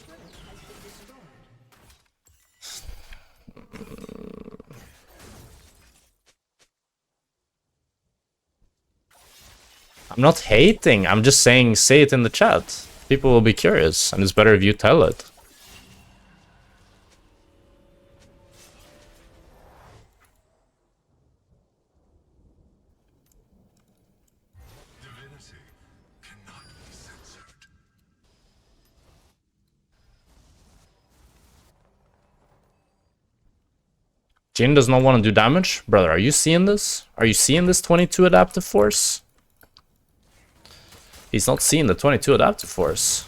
I'm not hating, I'm just saying say it in the chat. People will be curious, and it's better if you tell it. Jhin does not want to do damage? Brother, are you seeing this? Are you seeing this 22 adaptive force? He's not seeing the 22 adaptive force.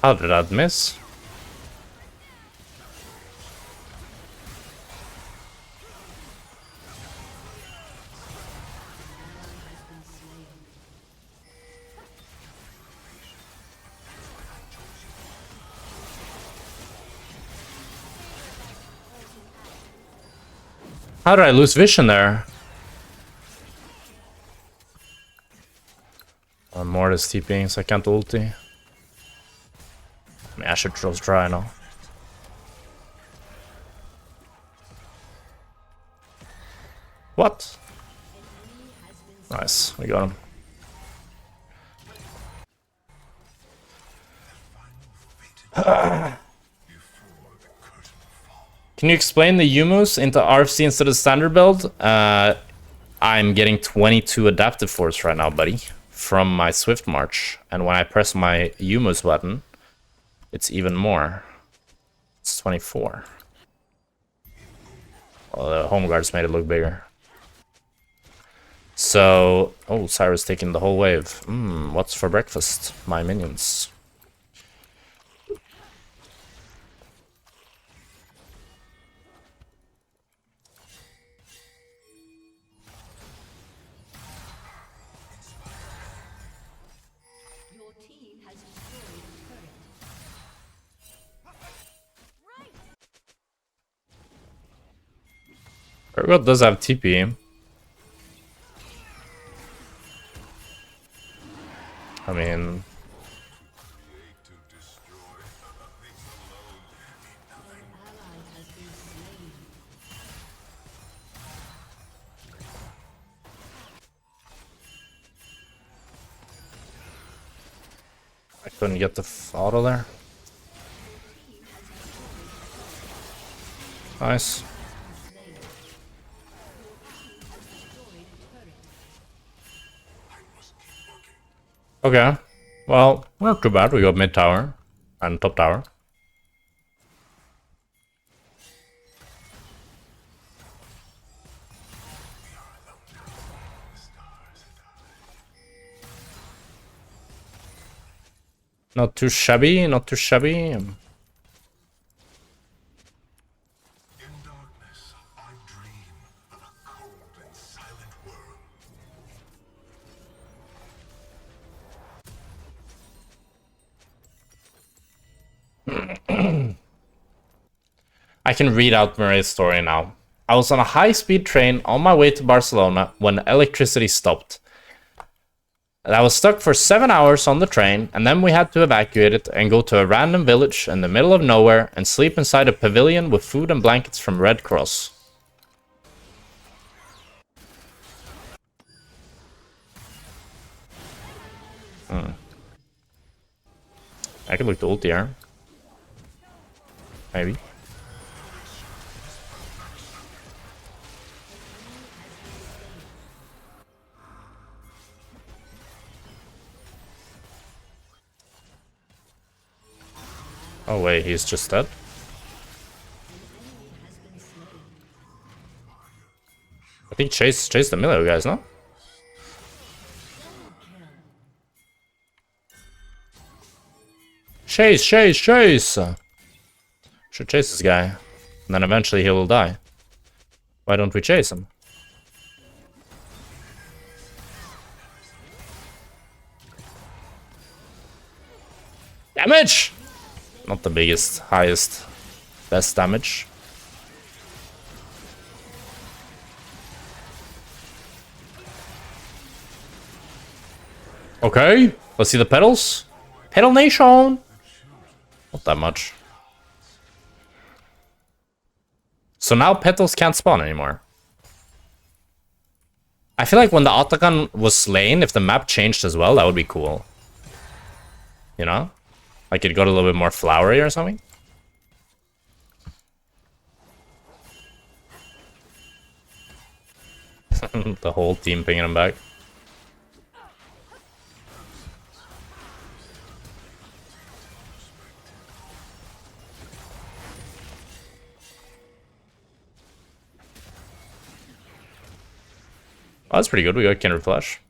How did that miss? How did I lose vision there? Mortis TPing, so I can't ulti. I mean, I should just try now. What? Nice, we got him. Can you explain the Yumus into RFC instead of standard build? I'm getting 22 adaptive force right now, buddy, from my Swift March. And when I press my Yumus button, it's even more. It's 24. Well, the home guards made it look bigger. So, oh, Cyrus taking the whole wave. What's for breakfast? My minions. Urgot does have TP. I mean... I couldn't get the auto there. Nice. Okay, well, not too bad. We got mid tower and top tower. Not too shabby, not too shabby. I can read out Murray's story now. I was on a high-speed train on my way to Barcelona when electricity stopped. I was stuck for 7 hours on the train, and then we had to evacuate it and go to a random village in the middle of nowhere and sleep inside a pavilion with food and blankets from Red Cross. I could look to ult here. Maybe. Oh wait, he's just dead. I think chase the Milo guys, no? Chase! Should chase this guy. And then eventually he will die. Why don't we chase him? Damage! Not the biggest, highest, best damage. Okay, let's see the petals. Petal Nation! Not that much. So now petals can't spawn anymore. I feel like when the Atakan was slain, if the map changed as well, that would be cool. You know? Like it got a little bit more flowery or something. The whole team pinging him back. Oh, that's pretty good. We got Kindred Flash.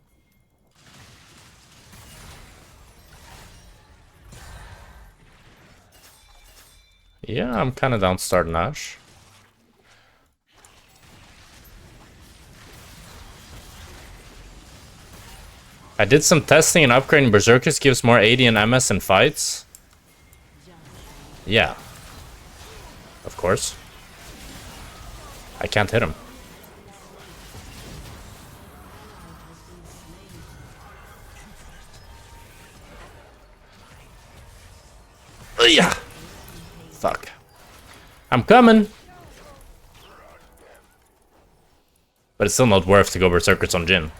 Yeah, I'm kind of down to start Nash. I did some testing and upgrading Berserkers gives more AD and MS in fights. Yeah. Of course. I can't hit him. Yeah. Fuck. I'm coming. But it's still not worth to go Berserkers on Jhin.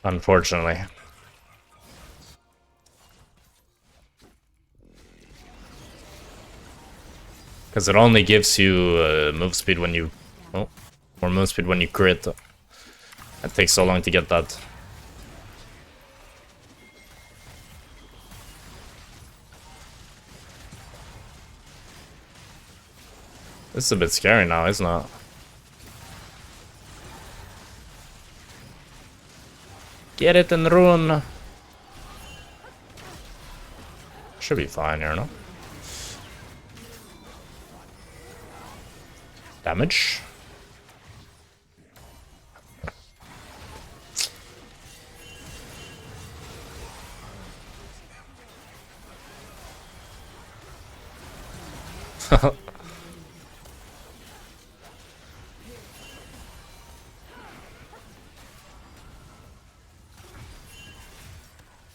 Unfortunately. Because it only gives you move speed when you... Oh, more move speed when you crit. It takes so long to get that. This is a bit scary now, isn't it? Get it and run. Should be fine here, no? Damage.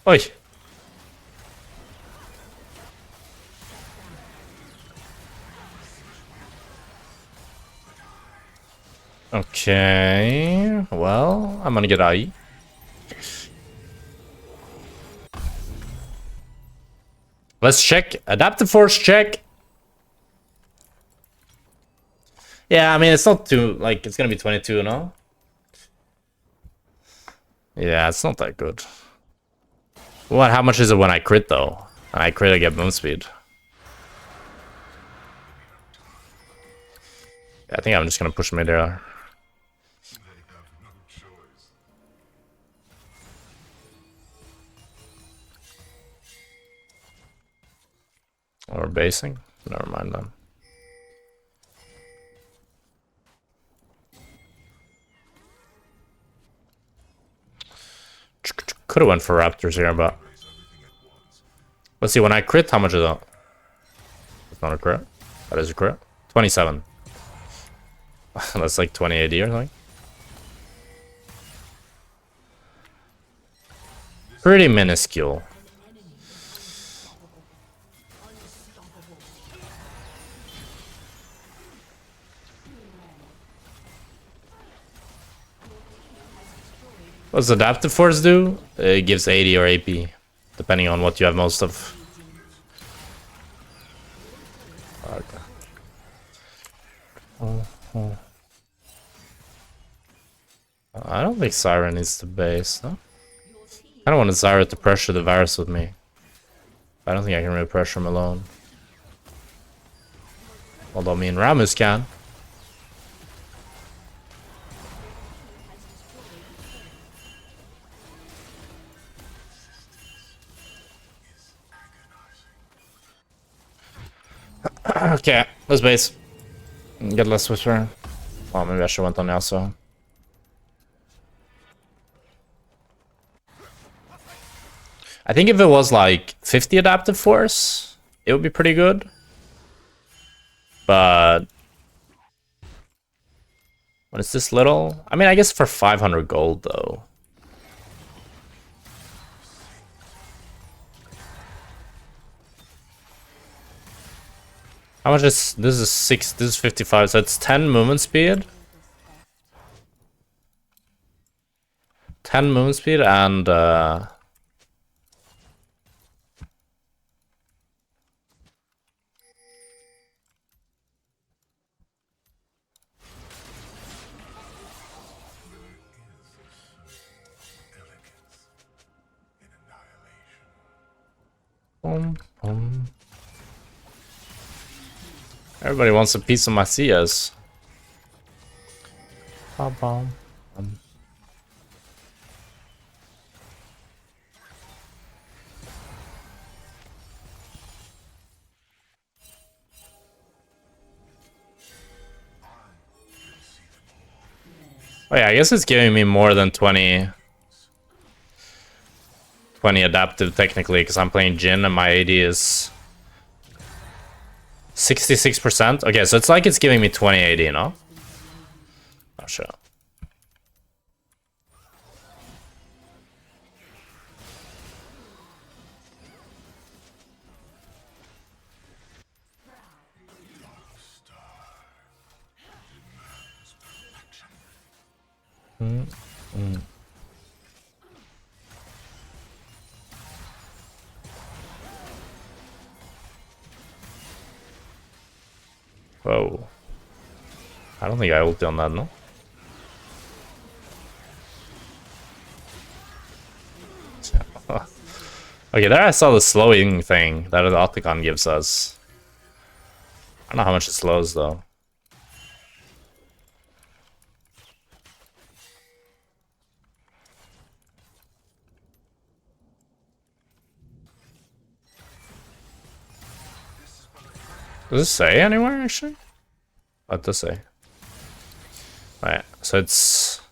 Oi. Okay, well, I'm gonna get AI. Let's check. Adaptive Force check. Yeah, I mean, it's not too, like, it's gonna be 22, no? Yeah, it's not that good. What? How much is it when I crit, though? When I crit, I get move speed. I think I'm just gonna push mid there. Or basing? Never mind then. Could have went for Raptors here, but... Let's see, when I crit, how much is that? It's not a crit. That is a crit. 27. That's like 20 AD or something. Pretty minuscule. What does Adaptive Force do? It gives 80 or AP, depending on what you have most of. Okay. I don't think Siren needs to base, no? I don't want Zyra to pressure the Varus with me. I don't think I can really pressure him alone. Although me and Rammus can. Okay, let's base. Get less Whisper. Oh, maybe I should have went on Yasuo. I think if it was like 50 Adaptive Force, it would be pretty good. But when it's this little, I mean, I guess for 500 gold though. How much is this? Is 6? This is 55, so it's 10 movement speed. 10 movement speed and boom, boom. Everybody wants a piece of my CS. Bum, bum, bum. Oh yeah, I guess it's giving me more than 20 adaptive technically, because I'm playing Jhin and my AD is 66%. Okay, so it's like it's giving me 20 AD, you know? Oh, sure. Whoa. I don't think I ulti on that, no? Okay, there I saw the slowing thing that the Octagon gives us. I don't know how much it slows, though. Does it say anywhere, actually? What does it say? Alright, so it's...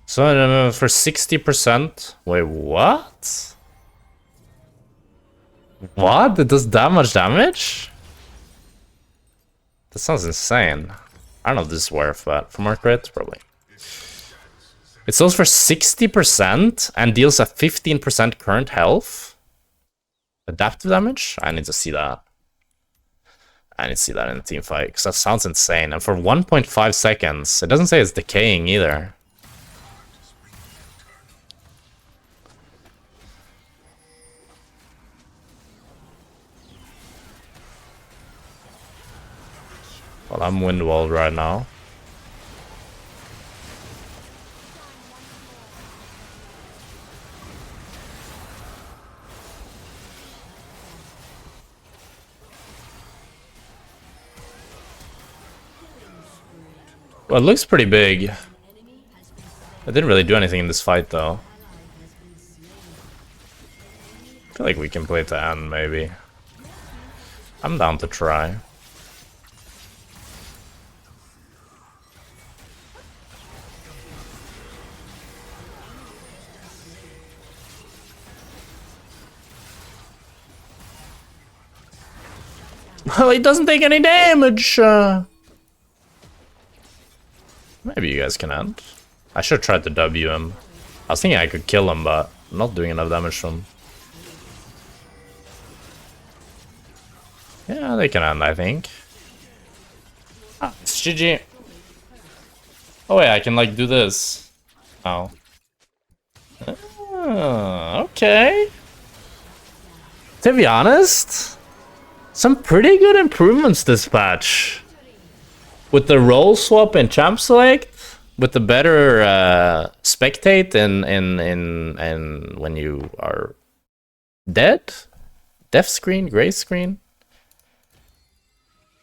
So for 60%... Wait, what? What? It does that much damage? That sounds insane. I don't know if this is worth that. For more crit, probably. It sells for 60% and deals a 15% current health. Adaptive damage? I need to see that. I need to see that in a team fight, because that sounds insane. And for 1.5 seconds, it doesn't say it's decaying either. Well, I'm windwalled right now. Well, it looks pretty big. It didn't really do anything in this fight, though. I feel like we can play to end, maybe. I'm down to try. Well, he doesn't take any damage. maybe you guys can end. I should try to W him. I was thinking I could kill him, but I'm not doing enough damage to him. Yeah, they can end, I think. Ah, it's GG. Oh wait, I can like do this. Oh. Okay. To be honest, some pretty good improvements this patch. With the role swap and champ select, with the better spectate and when you are dead, death screen, gray screen.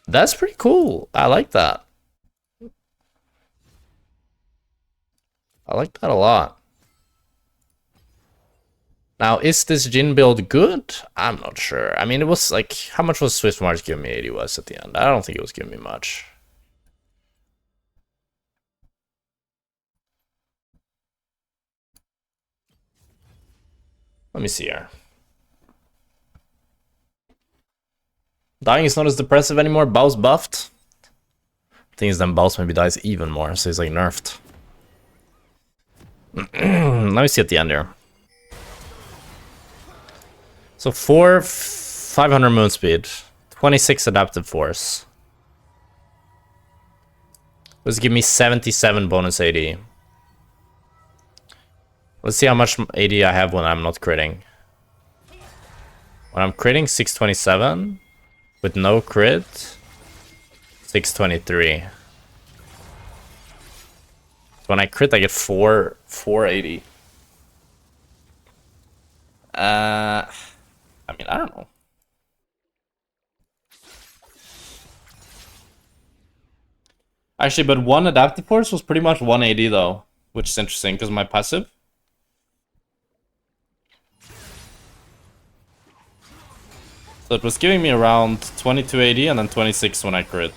That's pretty cool. I like that. I like that a lot. Now, is this Jhin build good? I'm not sure. I mean, it was like, how much was Swift March giving me 80 was at the end? I don't think it was giving me much. Let me see here. Dying is not as depressive anymore. Bow's buffed. Thing is, then Bow's maybe dies even more, so he's like nerfed. Let me see at the end here. So 500 moon speed, 26 adaptive force. Let's give me 77 bonus AD. Let's see how much AD I have when I'm not critting. When I'm critting, 627. With no crit, 623. When I crit, I get 480. I mean, I don't know. Actually, but one adaptive force was pretty much 180 though, which is interesting because my passive. So it was giving me around 2280 and then 26 when I crit.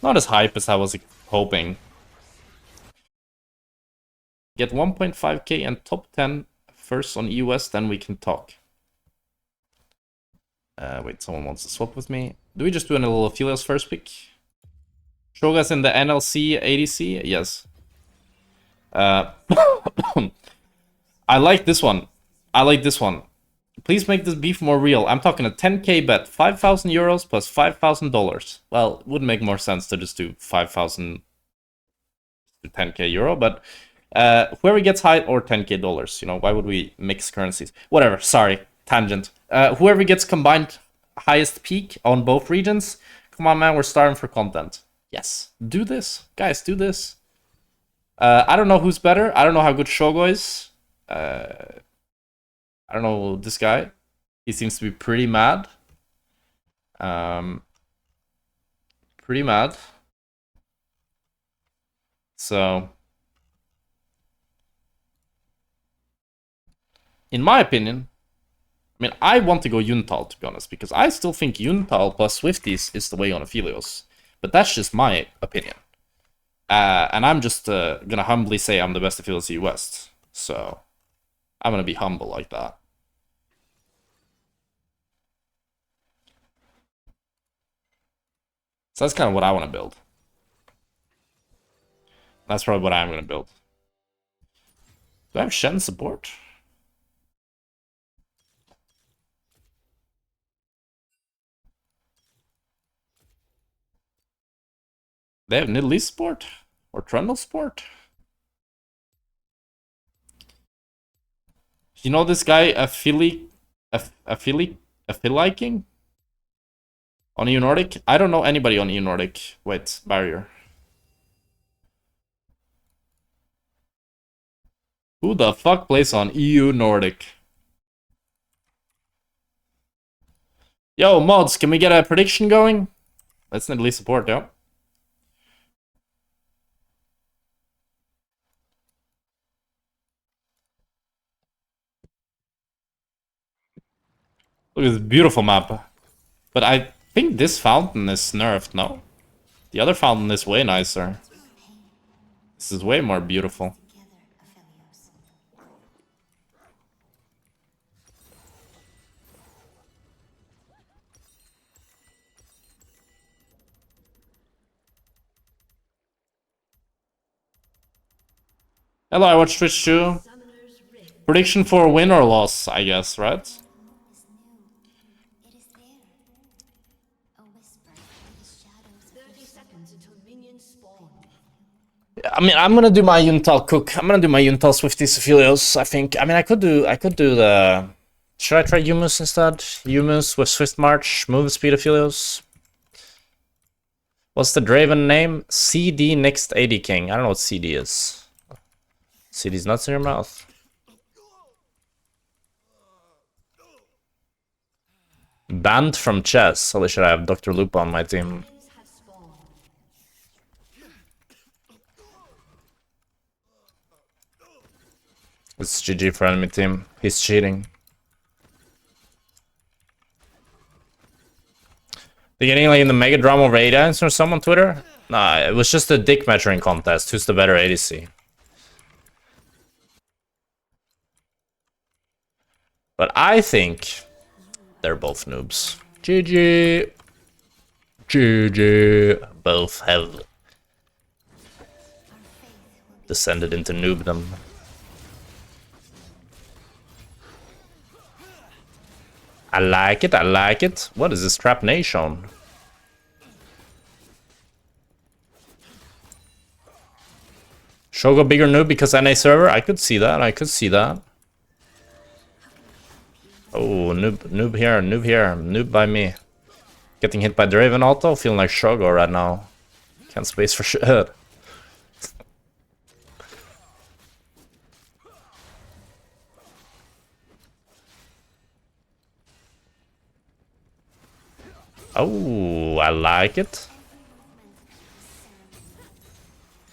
Not as hype as I was hoping. Get 1.5k and top 10 first on US, then we can talk. Wait, someone wants to swap with me. Do we just do a little Aphelios first pick? Shogas in the NLC ADC? Yes. I like this one. I like this one. Please make this beef more real. I'm talking a 10k bet. 5,000 euros plus $5,000. Well, it would make more sense to just do 5,000 to 10k euro, but whoever gets high or 10k dollars, you know, why would we mix currencies? Whatever, sorry, tangent. Whoever gets combined highest peak on both regions, come on man, we're starving for content. Yes, do this. Guys, do this. I don't know who's better. I don't know how good Shogo is. I don't know this guy. He seems to be pretty mad. Pretty mad. So, in my opinion, I mean, I want to go Yuntal, to be honest, because I still think Yuntal plus Swifties is the way on Aphelios. But that's just my opinion. And I'm just gonna humbly say I'm the best Aphelios EU West. So, I'm gonna be humble like that. So that's kind of what I want to build. That's probably what I'm gonna build. Do I have Shen support? They have Middle East support? Or Trundle support? You know this guy, Apheliking? On EU Nordic? I don't know anybody on EU Nordic. Wait, barrier. Who the fuck plays on EU Nordic? Yo, mods, can we get a prediction going? Let's at least support, yeah. Look at this beautiful map. But I think this fountain is nerfed, no? The other fountain is way nicer. This is way more beautiful. Hello, I watch Twitch too. Prediction for win or loss, I guess, right? I mean, I'm gonna do my Yuntal Cook. I'm gonna do my Yuntal Swifties Aphelios, I think. I mean, I could do the... Should I try Humus instead? Humus with Swift March, move speed Aphelios. What's the Draven name? CD next AD King. I don't know what CD is. CD's nuts in your mouth. Banned from chess. Holy shit, I have Dr. Lupa on my team. It's GG for enemy team. He's cheating. They're getting like in the mega drama of ADC or some on Twitter? Nah, it was just a dick measuring contest. Who's the better ADC? But I think they're both noobs. GG. GG. Both have descended into noobdom. I like it, I like it. What is this Trap Nation? Shogo bigger noob because NA server? I could see that, I could see that. Oh, noob here, noob by me. Getting hit by Draven auto, feeling like Shogo right now. Can't space for shit. Oh, I like it.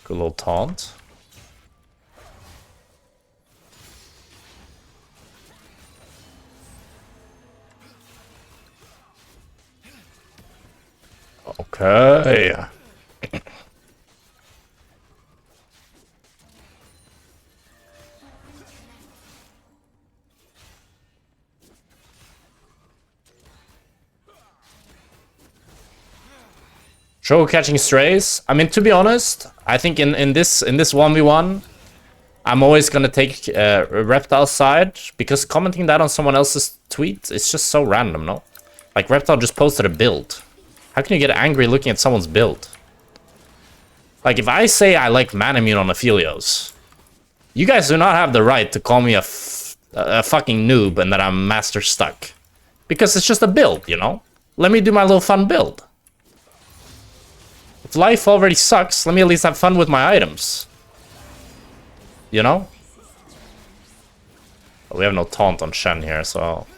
Good little taunt. Okay. Shogo catching strays. I mean, to be honest, I think in this 1v1, I'm always gonna take Reptile's side, because commenting that on someone else's tweet is just so random, no? Like, Reptile just posted a build. How can you get angry looking at someone's build? Like, if I say I like Manamune on Aphelios, you guys do not have the right to call me a fucking noob and that I'm master stuck. Because it's just a build, you know? Let me do my little fun build. If life already sucks, let me at least have fun with my items. You know? Well, we have no taunt on Shen here, so...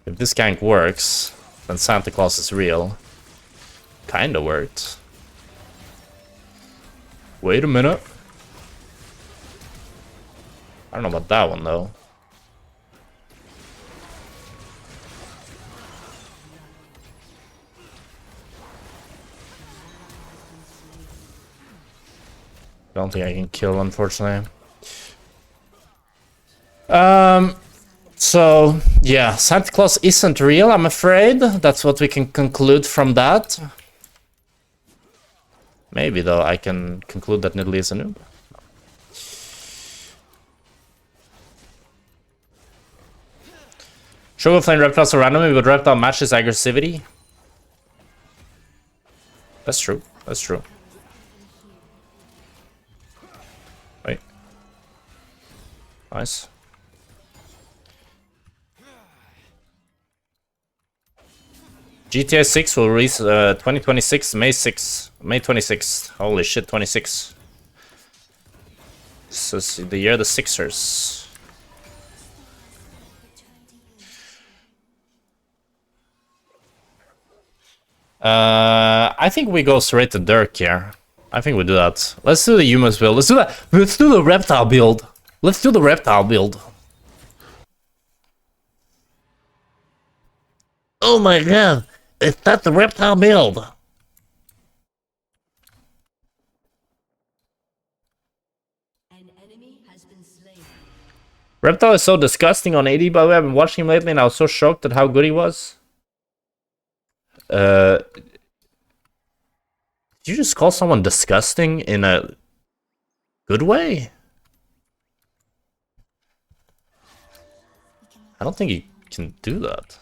If this gank works, then Santa Claus is real. Kinda worked. Wait a minute. I don't know about that one, though. Don't think I can kill, unfortunately. So, yeah, Santa Claus isn't real, I'm afraid. That's what we can conclude from that. Maybe, though, I can conclude that Nidalee is a noob. Shogo playing Reptile so randomly, but Reptile matches aggressivity. That's true, that's true. Wait. Nice. GTA 6 will release 2026, May 6th. May 26th. Holy shit, 26. This is the year of the Sixers. I think we go straight to Dirk here. I think we do that. Let's do the Humus build. Let's do that. Let's do the Reptile build. Let's do the Reptile build. Oh my god. Is that the Reptile build? An enemy has been slain. Reptile is so disgusting on AD, by the way. I've been watching him lately and I was so shocked at how good he was. Did you just call someone disgusting in a good way? I don't think he can do that.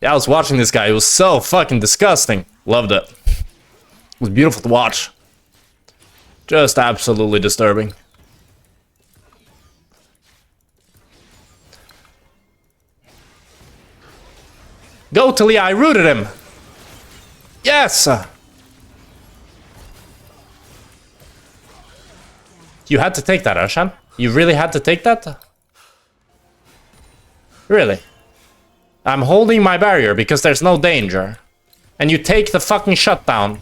Yeah, I was watching this guy. It was so fucking disgusting. Loved it. It was beautiful to watch. Just absolutely disturbing. Go, Talia, I rooted him! Yes! You had to take that, Arshan? You really had to take that? Really? I'm holding my barrier because there's no danger. And you take the fucking shutdown.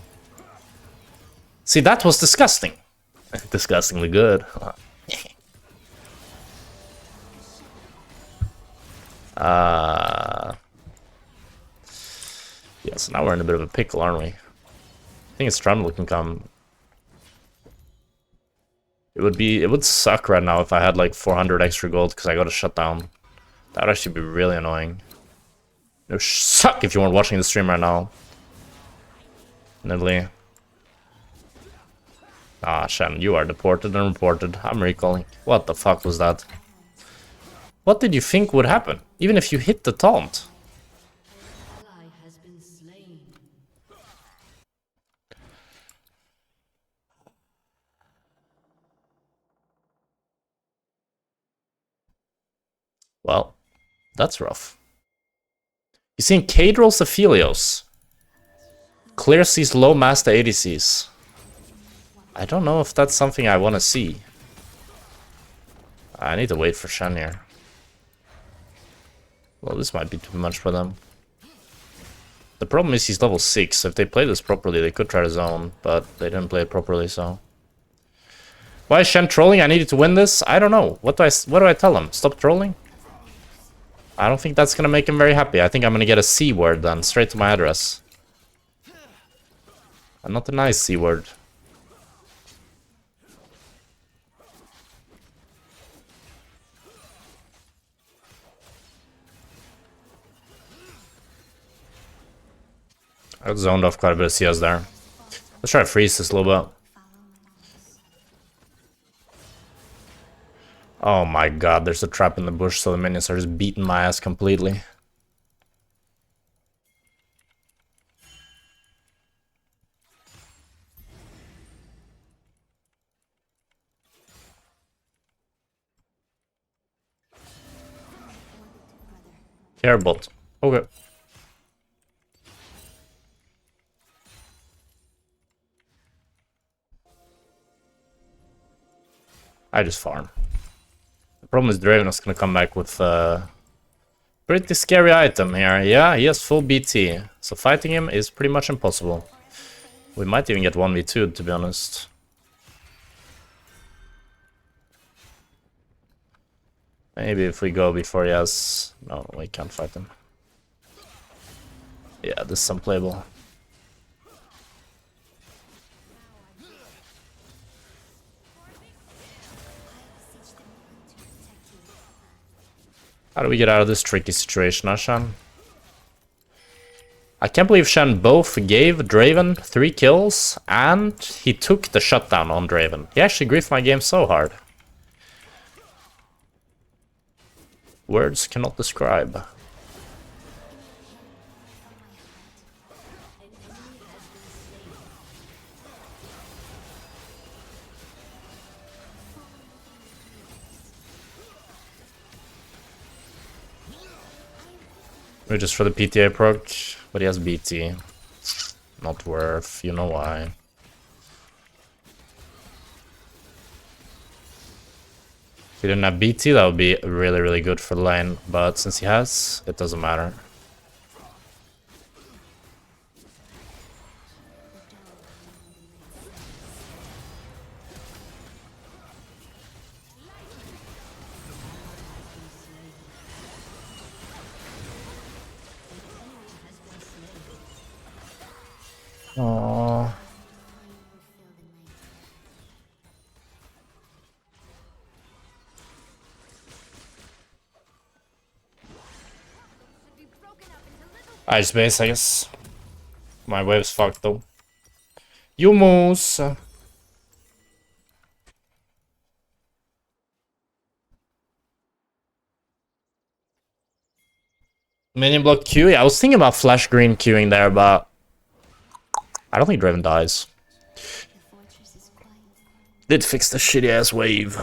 See, that was disgusting. Disgustingly good. Yeah, so now we're in a bit of a pickle, aren't we? I think it's Trundle can come. It would suck right now if I had like 400 extra gold because I got a shutdown. That would actually be really annoying. It would suck if you weren't watching the stream right now. Nidalee. Ah, Shen, you are deported and reported. I'm recalling. What the fuck was that? What did you think would happen? Even if you hit the taunt? Ally has been slain. Well, that's rough. You seen Cadrill's Aphelios. Clears these low master ADCs. I don't know if that's something I want to see. I need to wait for Shen here. Well, this might be too much for them. The problem is he's level 6. If they play this properly, they could try to zone, but they didn't play it properly, so... Why is Shen trolling? I needed to win this? I don't know. What do I tell him? Stop trolling? I don't think that's gonna make him very happy. I think I'm gonna get a C word then, straight to my address. And not a nice C word. I got zoned off quite a bit of CS there. Let's try to freeze this a little bit. Oh my god, there's a trap in the bush, so the minions are just beating my ass completely. Airbot. Okay. I just farm. The problem is Draven is gonna come back with a pretty scary item here. Yeah, he has full BT, so fighting him is pretty much impossible. We might even get 1v2, to be honest. Maybe if we go before he has... No, we can't fight him. Yeah, this is unplayable. How do we get out of this tricky situation, Ashan? I can't believe Shen both gave Draven 3 kills and he took the shutdown on Draven. He actually griefed my game so hard. Words cannot describe. We're just for the PTA proc, but he has BT. Not worth, you know why. If he didn't have BT, that would be really, really good for the lane, but since he has, it doesn't matter. Aww. Ice base, I guess. My wave's fucked though. You moose. Minion block Q? Yeah, I was thinking about flash green queuing there, but I don't think Draven dies. Did fix the shitty ass wave.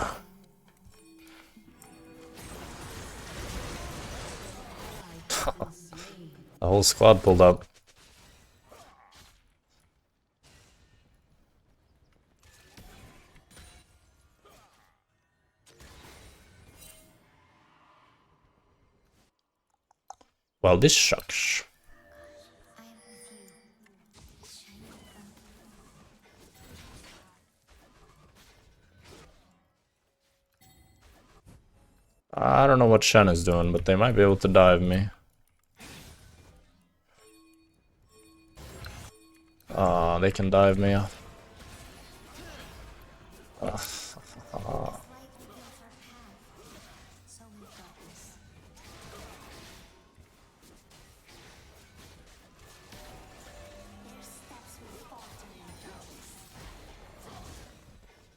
The whole squad pulled up. Well, this sucks. I don't know what Shen is doing, but they might be able to dive me. They can dive me.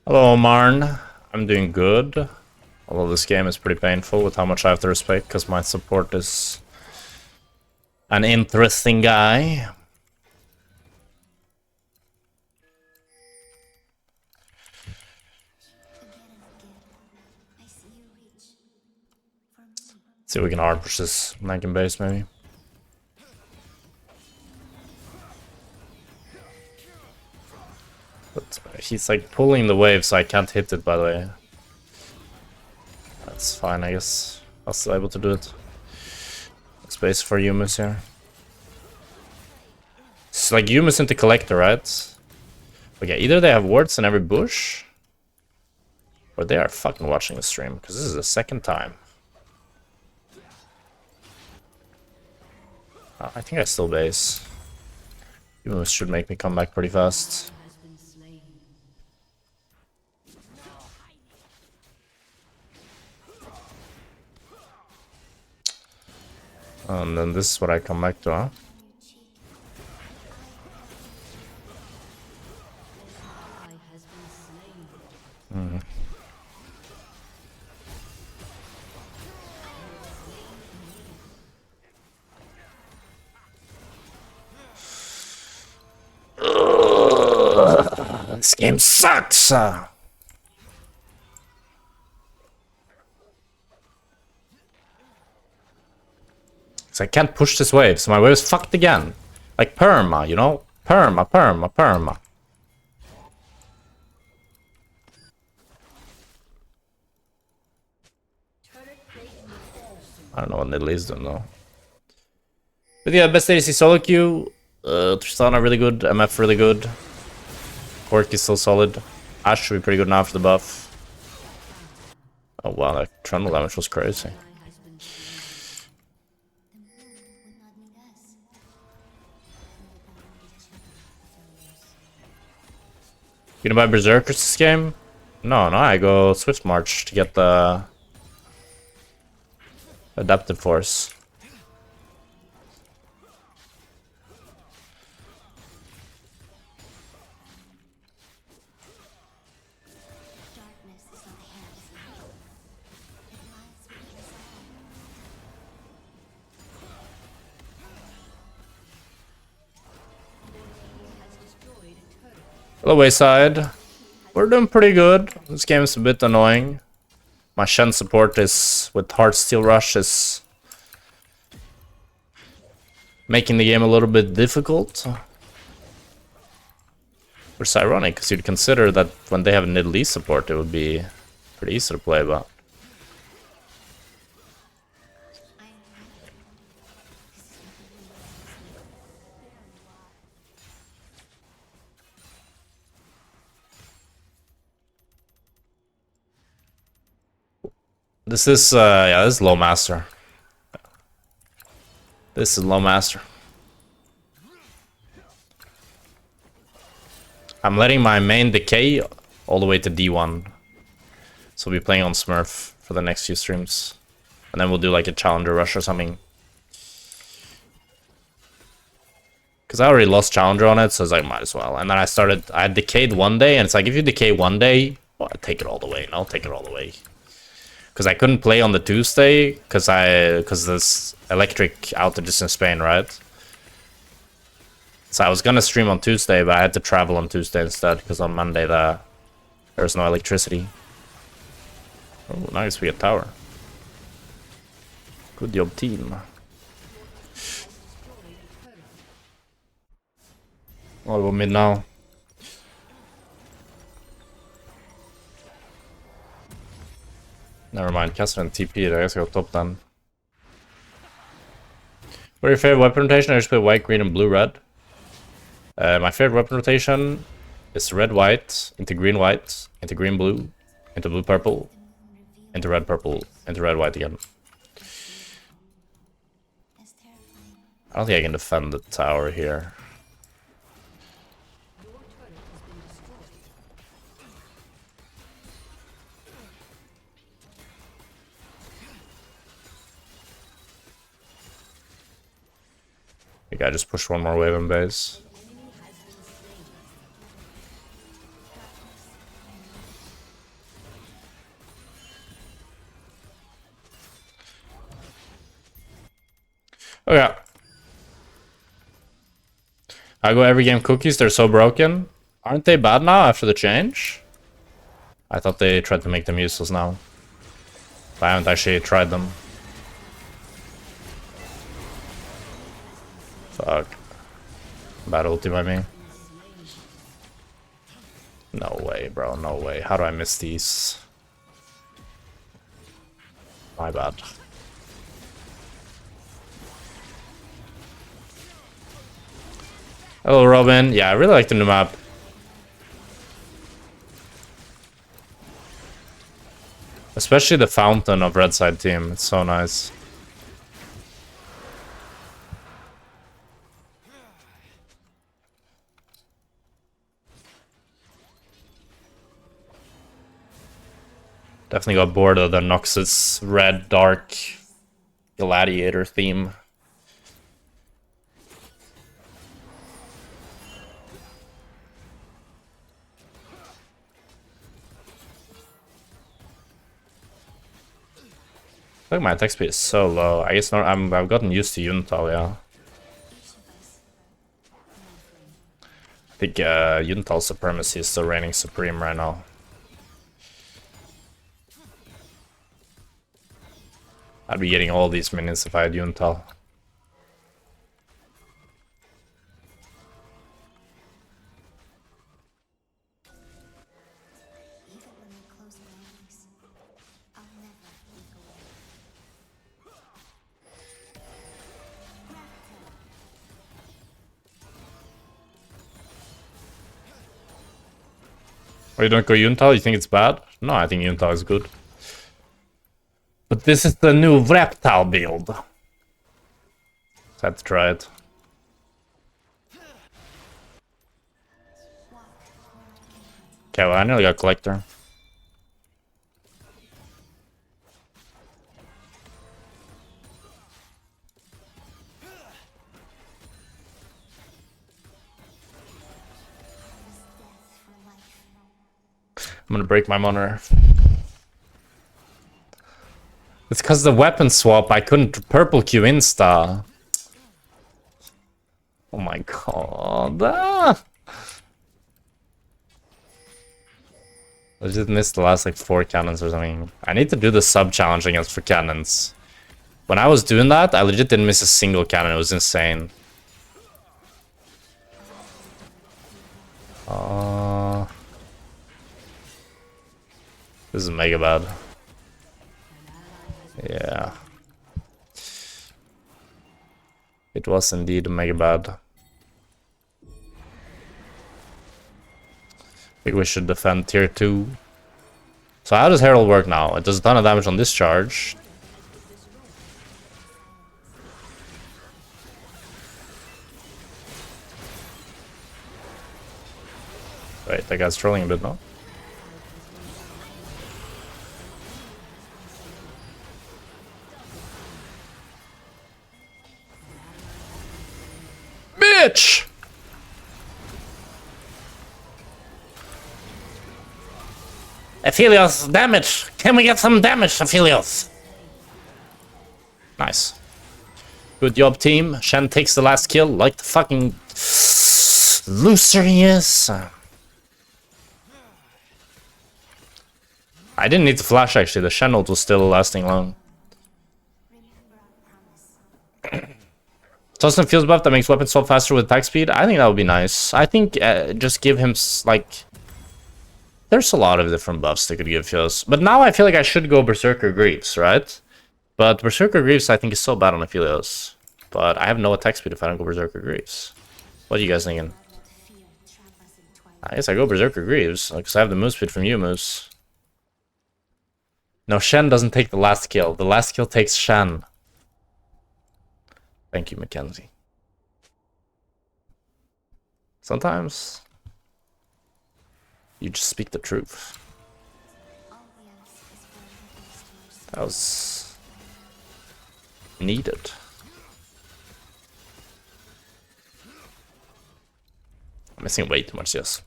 Hello, Marn. I'm doing good. Although this game is pretty painful with how much I have to respect, because my support is an interesting guy. See if we can hard push this Nankin base, maybe. But he's like pulling the wave, so I can't hit it, by the way. That's fine, I guess. I was still able to do it. Space for Yumus here. It's like Yumus into Collector, right? Okay, either they have wards in every bush, or they are fucking watching the stream, because this is the second time. I think I still base. Yumus should make me come back pretty fast. And then this is what I come back to, huh? Mm. This game sucks! So I can't push this wave, so my wave is fucked again. Like perma, you know? Perma, perma, perma. I don't know what Nidalee is doing though. But yeah, best ADC solo queue. Tristana really good, MF really good. Cork is still solid. Ashe should be pretty good now for the buff. Oh wow, that trundle damage was crazy. You gonna buy Berserkers this game? No, I go Swift March to get the Adaptive Force. Hello, Wayside. We're doing pretty good. This game is a bit annoying. My Shen support is with Heartsteel Rush is making the game a little bit difficult. Which is ironic, because you'd consider that when they have Nidalee support, it would be pretty easy to play, but this is yeah, this is low master. This is low master. I'm letting my main decay all the way to D1. So we'll be playing on Smurf for the next few streams. And then we'll do like a challenger rush or something. Because I already lost challenger on it, so it's like, might as well. And then I had decayed one day, and it's like, if you decay one day, well, take it all the way, and I'll take it all the way. Because I couldn't play on the Tuesday because this electric outage is in Spain, right? So I was gonna stream on Tuesday, but I had to travel on Tuesday instead because on Monday there's no electricity. Oh, nice, we get tower. Good job, team. I'll go mid now. Never mind, Caster and TP, I guess I go top then. What are your favorite weapon rotation? I just play white, green, and blue, red. My favorite weapon rotation is red, white, into green, white, into green, blue, into blue, purple, into red, purple, into red, white again. I don't think I can defend the tower here. I think I just pushed one more wave in base. Okay. I go every game cookies, they're so broken. Aren't they bad now after the change? I thought they tried to make them useless now. But I haven't actually tried them. Fuck. Bad ulti by me. No way, bro, no way. How do I miss these? My bad. Hello, Robin. Yeah, I really like the new map. Especially the fountain of red side team. It's so nice. Definitely got bored of the Noxus red dark gladiator theme. I think my attack speed is so low. I guess not. I've gotten used to Yuntal, yeah. I think Yuntal supremacy is still reigning supreme right now. I'd be getting all these minions if I had Yuntal. Or you don't go Yuntal? You think it's bad? No, I think Yuntal is good. But this is the new Reptile build. So I had to try it. Okay, well, I nearly got Collector. I'm gonna break my monitor. It's because the weapon swap, I couldn't purple Q insta. Oh my god. I just missed the last like 4 cannons or something. I need to do the sub challenge against for cannons. When I was doing that, I legit didn't miss a single cannon. It was insane. This is mega bad. Yeah. It was indeed mega bad. I think we should defend tier 2. So how does Herald work now? It does a ton of damage on discharge. Wait, that guy's trolling a bit now. Bitch! Aphelios, damage! Can we get some damage, Aphelios? Nice. Good job, team. Shen takes the last kill like the fucking loser he is. I didn't need to flash, actually. The Shen ult was still lasting long. Tosin feels buff that makes weapons swap faster with attack speed. I think that would be nice. I think just give him, like... There's a lot of different buffs they could give Aphelios. But now I feel like I should go Berserker Greaves, right? But Berserker Greaves I think is so bad on Aphelios. But I have no attack speed if I don't go Berserker Greaves. What are you guys thinking? I guess I go Berserker Greaves, because I have the move speed from you, Moose. No, Shen doesn't take the last kill. The last kill takes Shen. Thank you, Mackenzie. Sometimes you just speak the truth. That was needed. I'm missing way too much, yes.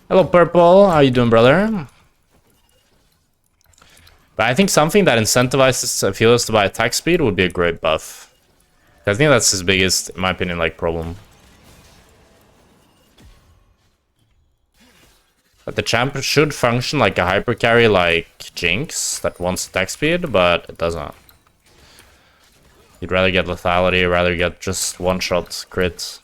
Hello, Purple. How you doing, brother? But I think something that incentivizes Aphelios to buy attack speed would be a great buff. I think that's his biggest, in my opinion, like problem. But the champ should function like a hyper carry like Jinx that wants attack speed, but it doesn't. You'd rather get lethality, rather get just one-shot crit.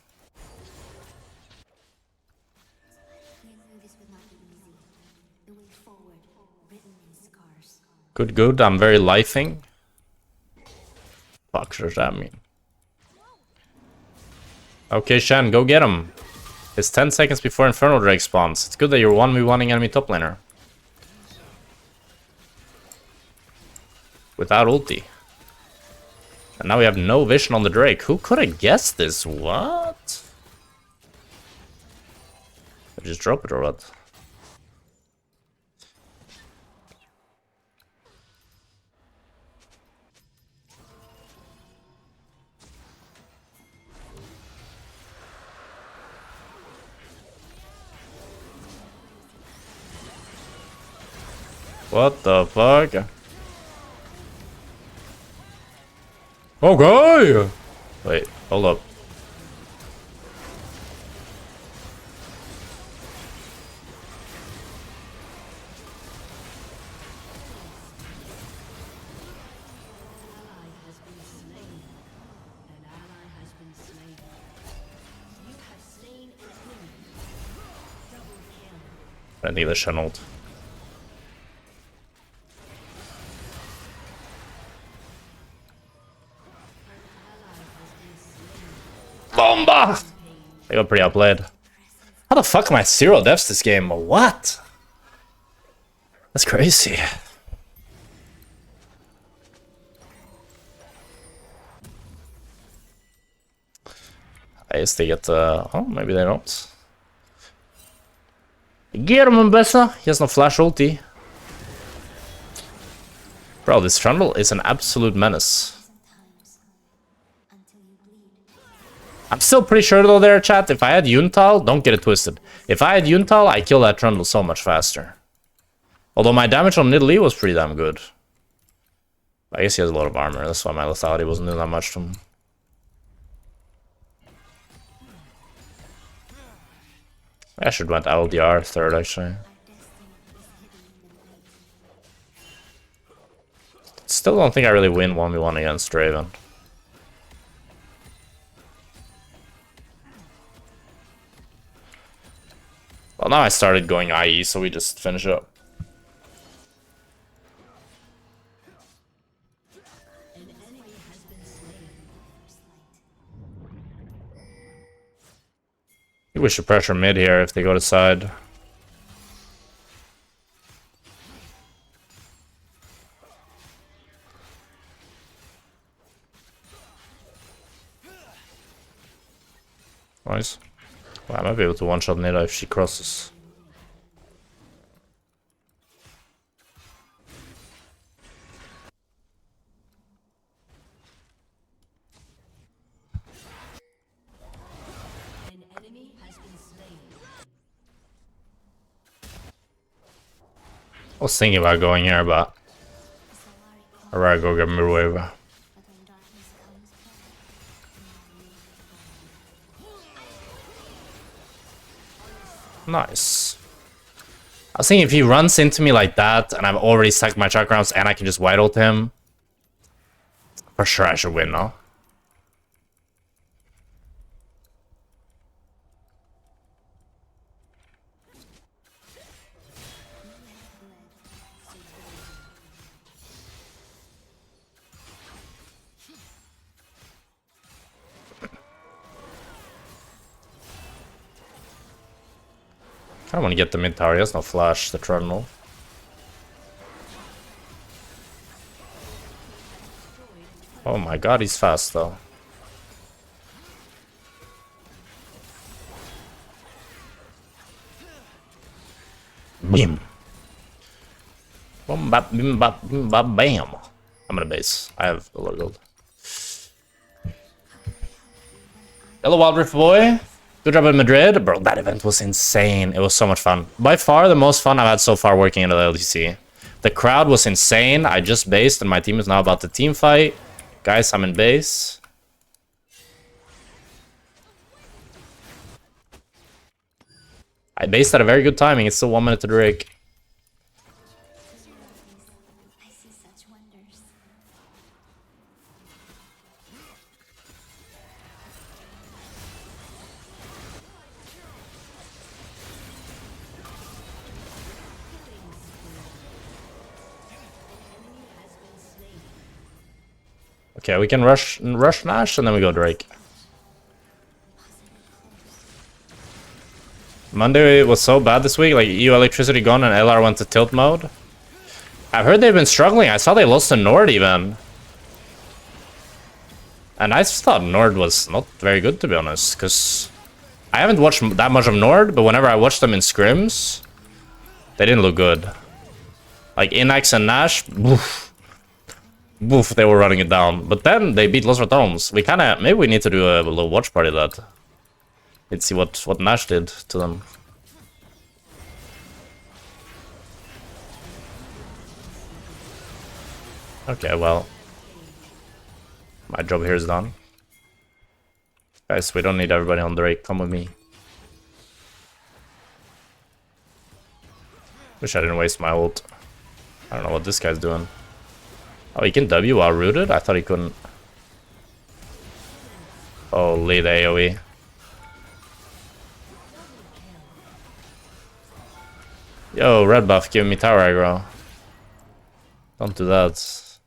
Good, good. I'm very lifing. Fuck does that mean? Okay, Shen, go get him. It's 10 seconds before Infernal Drake spawns. It's good that you're 1v1ing enemy top laner. Without ulti. And now we have no vision on the Drake. Who could have guessed this? What? I just drop it or what? What the fuck? Okay! Wait, hold up. I need the Shen ult. Bomba! I got pretty outplayed. How the fuck am I 0 deaths this game? What? That's crazy. I guess they get oh, maybe they don't. Get him, Mbessa! He has no flash ulti. Bro, this Trundle is an absolute menace. I'm still pretty sure though there, chat, if I had Yuntal, don't get it twisted. If I had Yuntal, I kill that Trundle so much faster. Although my damage on Nidalee was pretty damn good. I guess he has a lot of armor, that's why my lethality wasn't doing that much to him. I should went LDR third, actually. Still don't think I really win 1v1 against Draven. Well, now I started going IE, so we just finish up. I think we should pressure mid here if they go to side. Nice. Well, I might be able to one-shot Nida if she crosses. An enemy has been slain. was thinking about going here, but I'd rather go get mid-wave. Nice. I was thinking if he runs into me like that, and I've already stacked my chakrams, and I can just white ult him, for sure I should win, no? I don't want to get the mid tower. He has no flash, the Trundle. Oh my god, he's fast though. Bim. Boom, bap, bim, bap, bim, bap, bam. I'm gonna base. I have a lot of gold. Hello, Wild Rift boy. Good job in Madrid. Bro, that event was insane. It was so much fun. By far, the most fun I've had so far working in the LTC. The crowd was insane. I just based, and my team is now about to team fight. Guys, I'm in base. I based at a very good timing. It's still 1 minute to Drake. I see such wonders. Okay, we can rush Nash, and then we go Drake. Monday was so bad this week, like EU electricity gone and LR went to tilt mode. I've heard they've been struggling. I saw they lost to Nord even. And I just thought Nord was not very good, to be honest, because I haven't watched that much of Nord, but whenever I watched them in scrims, they didn't look good. Like Inax and Nash, boof, they were running it down. But then they beat Los Ratones. We kind of, maybe we need to do a little watch party of that. Let's see what Nash did to them. Okay, well. My job here is done. Guys, we don't need everybody on Drake. Come with me. Wish I didn't waste my ult. I don't know what this guy's doing. Oh, he can W while rooted? I thought he couldn't. Holy, the AoE. Yo, red buff, give me tower aggro. Don't do that.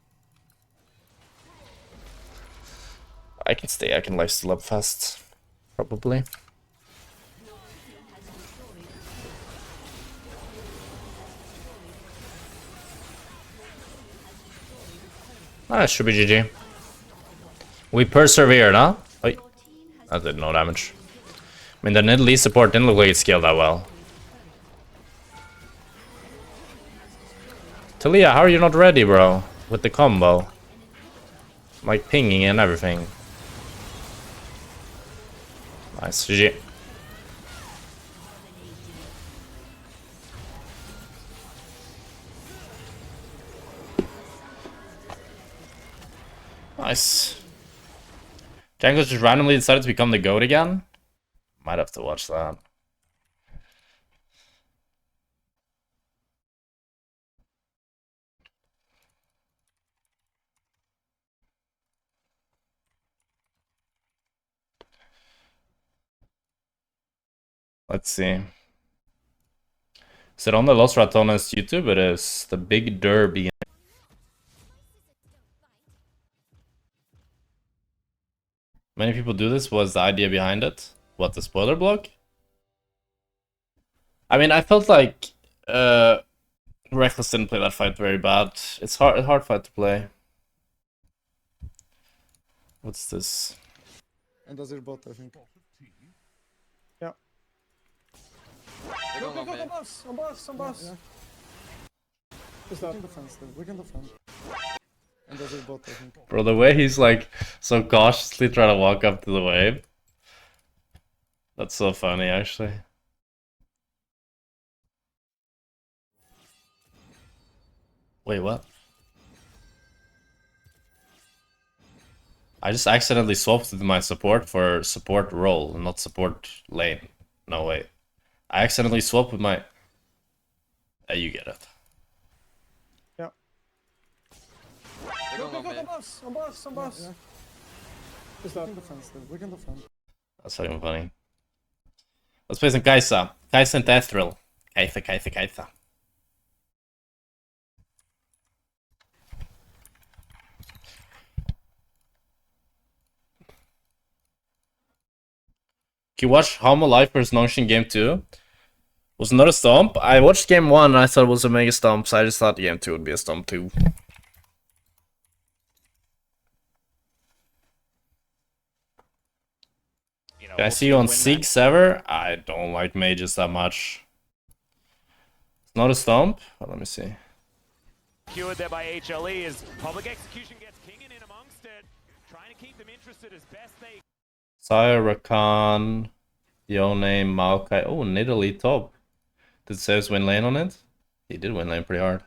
I can stay, I can lifesteal up fast. Probably. That should be GG. We persevered, huh? Wait. That did no damage. I mean, the Nidalee support didn't look like it scaled that well. Talia, how are you not ready, bro? With the combo. Like pinging and everything. Nice, GG. Nice. Django just randomly decided to become the GOAT again? Might have to watch that. Let's see. Is it on the Los Ratones YouTube? It is. The Big Derby. Many people do this. What's the idea behind it? What, the spoiler block? I mean, I felt like Reckless didn't play that fight very bad. It's a hard fight to play. What's this? And does it bot, I think. Yeah. They're going on mid. On boss. Yeah. We can defense though. We can defend. And does it bot, I think. Bro, the way he's like so cautiously trying to walk up to the wave. That's so funny, actually. Wait, what? I just accidentally swapped my support for support role, not support lane. No, wait. I accidentally swapped with my... you get it. Yeah. They're Go, going go, on go, mid. on boss. Yeah. Just that defense, dude. We can defend. That's not even funny. Let's play some Kai'Sa. Kai'Sa and Ezreal. Kai'Sa. Can you watch Homo Life vs Nongshin game 2? Was not a stomp. I watched game 1 and I thought it was a mega stomp, so I just thought game 2 would be a stomp too. Can I see you on Six ever? I don't like mages that much. It's not a stomp? Oh, let me see. Secured there by HLE as public execution gets Kingen in amongst it, trying to keep them interested as best they. Sire, Rakan, Yone, Maokai. Oh, Nidalee top. Did Zeus win lane on it? He did win lane pretty hard.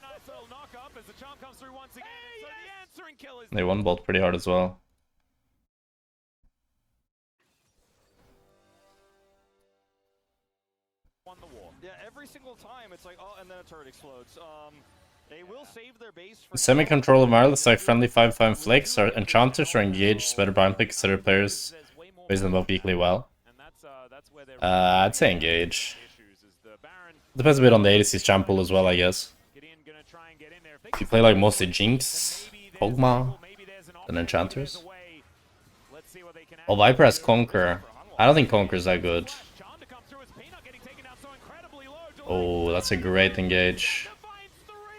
Nice little knock up as the charm comes through once again. So the answering kill is. They won both pretty hard as well. Won the war. Yeah, every single time it's like, oh, and then a turret explodes. They will save their base for Semi-control of wireless like friendly 5-5 flicks or enchanters or engaged better blind pick consider players based them both equally well. And that's where they're I'd say engage. issues is the Baron. Depends a bit on the ADC's champ pool as well, I guess. Gideon gonna try and get in there. If you play like mostly Jinx, Kog'Maw, then enchanters. Let's see what they can Oh, Viper has Conquer. I don't think Conquer's that good. Oh, that's a great engage.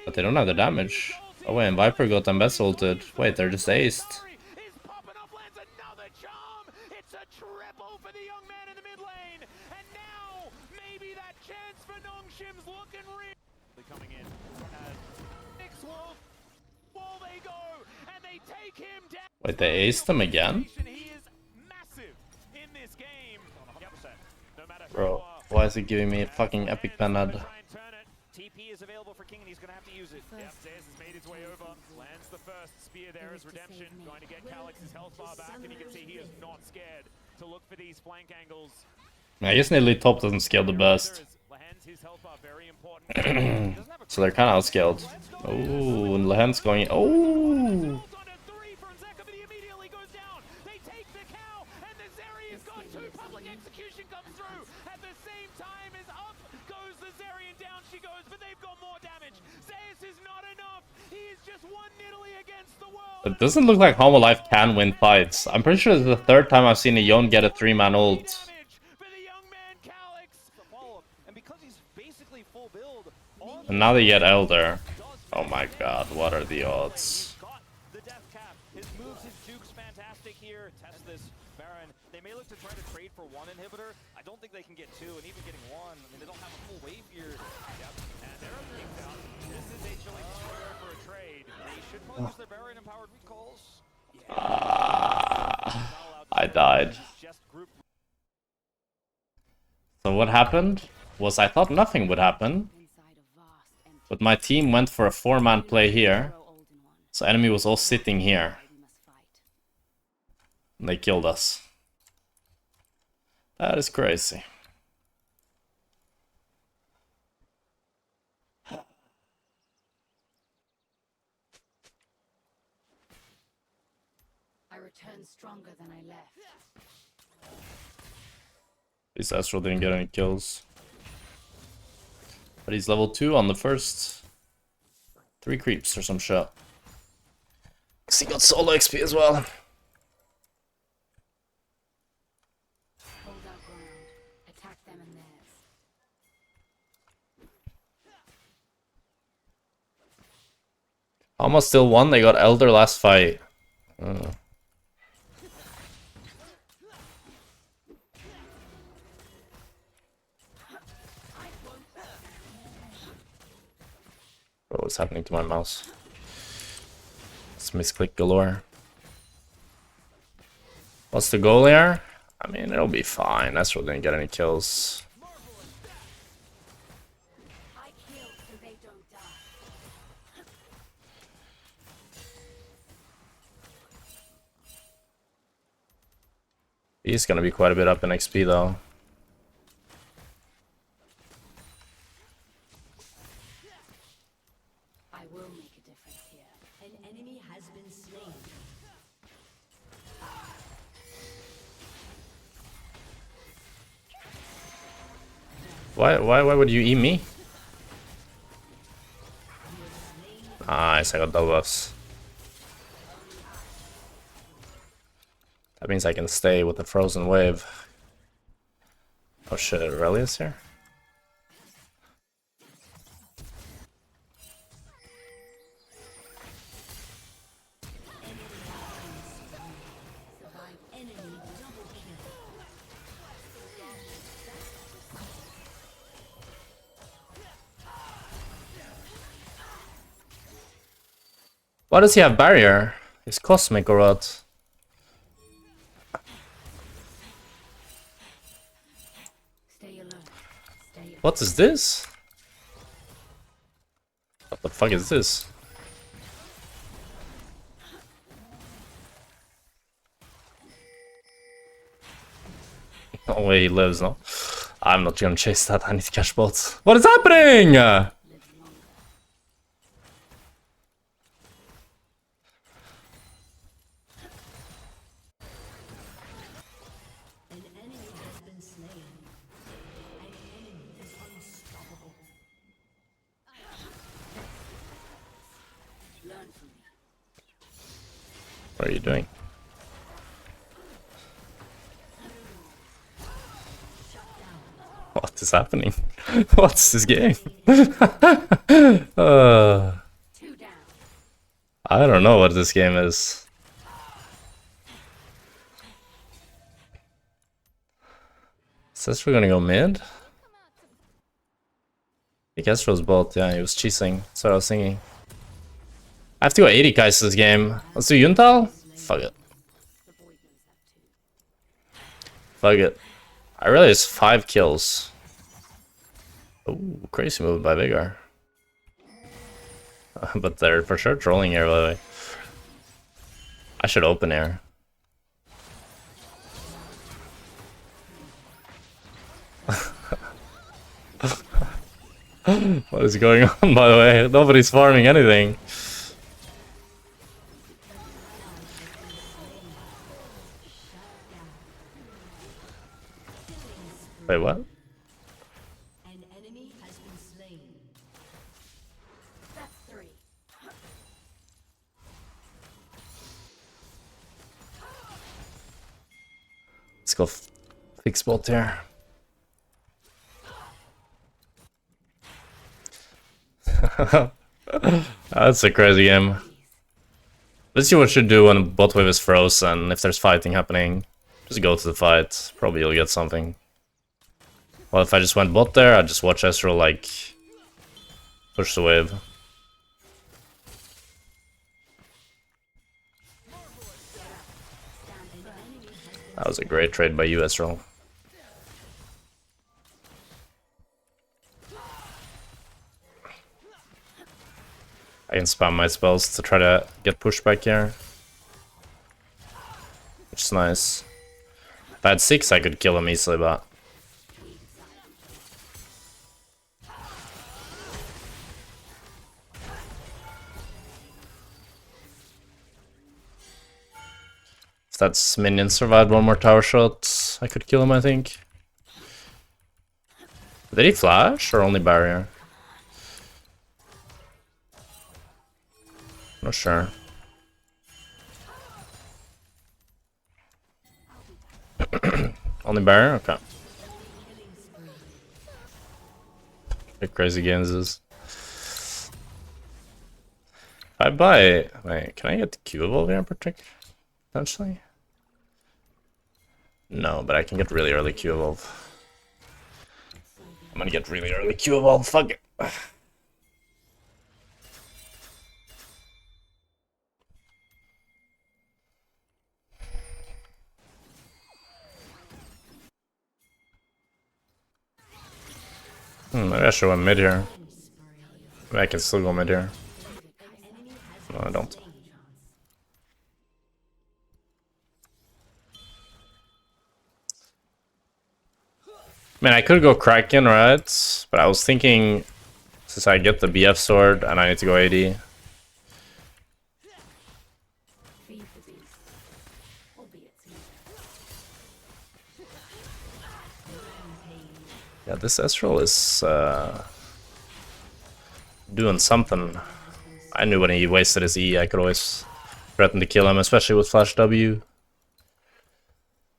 But they don't have the damage. Oh wait, and Viper got them best ulted. Wait, they're just aced. It's a triple for the young man in the mid lane, and now maybe that chance for Nongshim's looking real. Coming in, Nick's Wolf, wall they go, and they take him down. Wait, they aced them again? He is massive in this game. 100%. No matter who Bro, you are. why is he giving me a fucking epic penad? TP is available for King and he's going to have to use it. Yep, Zayas has made his way over. Lands the first spear there as redemption. Going to get Calix's health bar back, and you can see he is not scared to look for these flank angles. I guess Nidalee top doesn't scale the best. Lahan's his health bar very important. So they're kind of outscaled. Oh, and Lahan's going... Oh! It doesn't look like Homo Life can win fights. I'm pretty sure this is the third time I've seen a Yone get a 3-man ult. And now they get Elder. Oh my god, what are the odds? the death cap. His moves, his juke's fantastic here. Test this Baron. They may look to try to trade for one inhibitor. I don't think they can get two, and even getting one, I mean, they don't have a full wave here. Yep, and they're kicked out. This is HLE square for a trade. They should probably use their Baron empowered recalls. I died. So what happened was I thought nothing would happen, but my team went for a 4-man play here, so enemy was all sitting here. And they killed us. That is crazy. I return stronger than I left. At least Ezreal didn't get any kills. But he's level 2 on the first 3 creeps or some shit. He got solo XP as well. Hold our ground. Attack them and theirs. Almost still won, they got Elder last fight. Bro, what's happening to my mouse? It's misclick galore. What's the goal here? I mean, it'll be fine. Ezreal didn't get any kills. I kill so they don't die. He's gonna be quite a bit up in XP though. I will make a difference here. An enemy has been slain. Why would you eat me? Nice, I got double buffs. That means I can stay with the frozen wave. Oh shit, Aphelios here? Enemy double kill. Why does he have barrier? He's cosmic or what? Stay alert. Stay What is this? What the fuck is this? No way he lives, no? I'm not gonna chase that, I need to catch bots. What is happening? An enemy has been slain. An enemy is unstoppable. Learn from me. What are you doing? What is happening? What's this game? Two down. I don't know what this game is. Says we're gonna go mid? I guess it was both, yeah, he was cheesing. That's what I was thinking. I have to go 80 guys this game. Let's do Yuntal? Fuck it. Fuck it. I realized 5 kills. Ooh, crazy move by Vigor. But they're for sure trolling here, by the way. I should open air. What is going on, by the way? Nobody's farming anything. Wait, what? An enemy has been slain. That's 3. Let's go fix bot here. That's a crazy game. Let's see what you should do when bot wave is frozen. If there's fighting happening, just go to the fight. Probably you'll get something. Well, if I just went bot there, I'd just watch Ezreal like push the wave. That was a great trade by you, Ezreal. I can spam my spells to try to get pushback here. Which is nice. If I had 6, I could kill him easily, but... If that's minion survived one more tower shot, I could kill him, I think. Did he flash or only barrier? Not sure. Only barrier? Okay. Big crazy games is. If I buy... Wait, can I get the Q evolve here potentially? No, but I can get really early Q evolve. I'm gonna get really early Q evolve, fuck it. Maybe I should go mid here. Maybe I can still go mid here. No, I don't. Man, I could go Kraken, right? But I was thinking, since I get the BF sword and I need to go AD. Feed the beast, albeit small. Yeah, this Ezreal is doing something. I knew when he wasted his E, I could always threaten to kill him, especially with Flash W.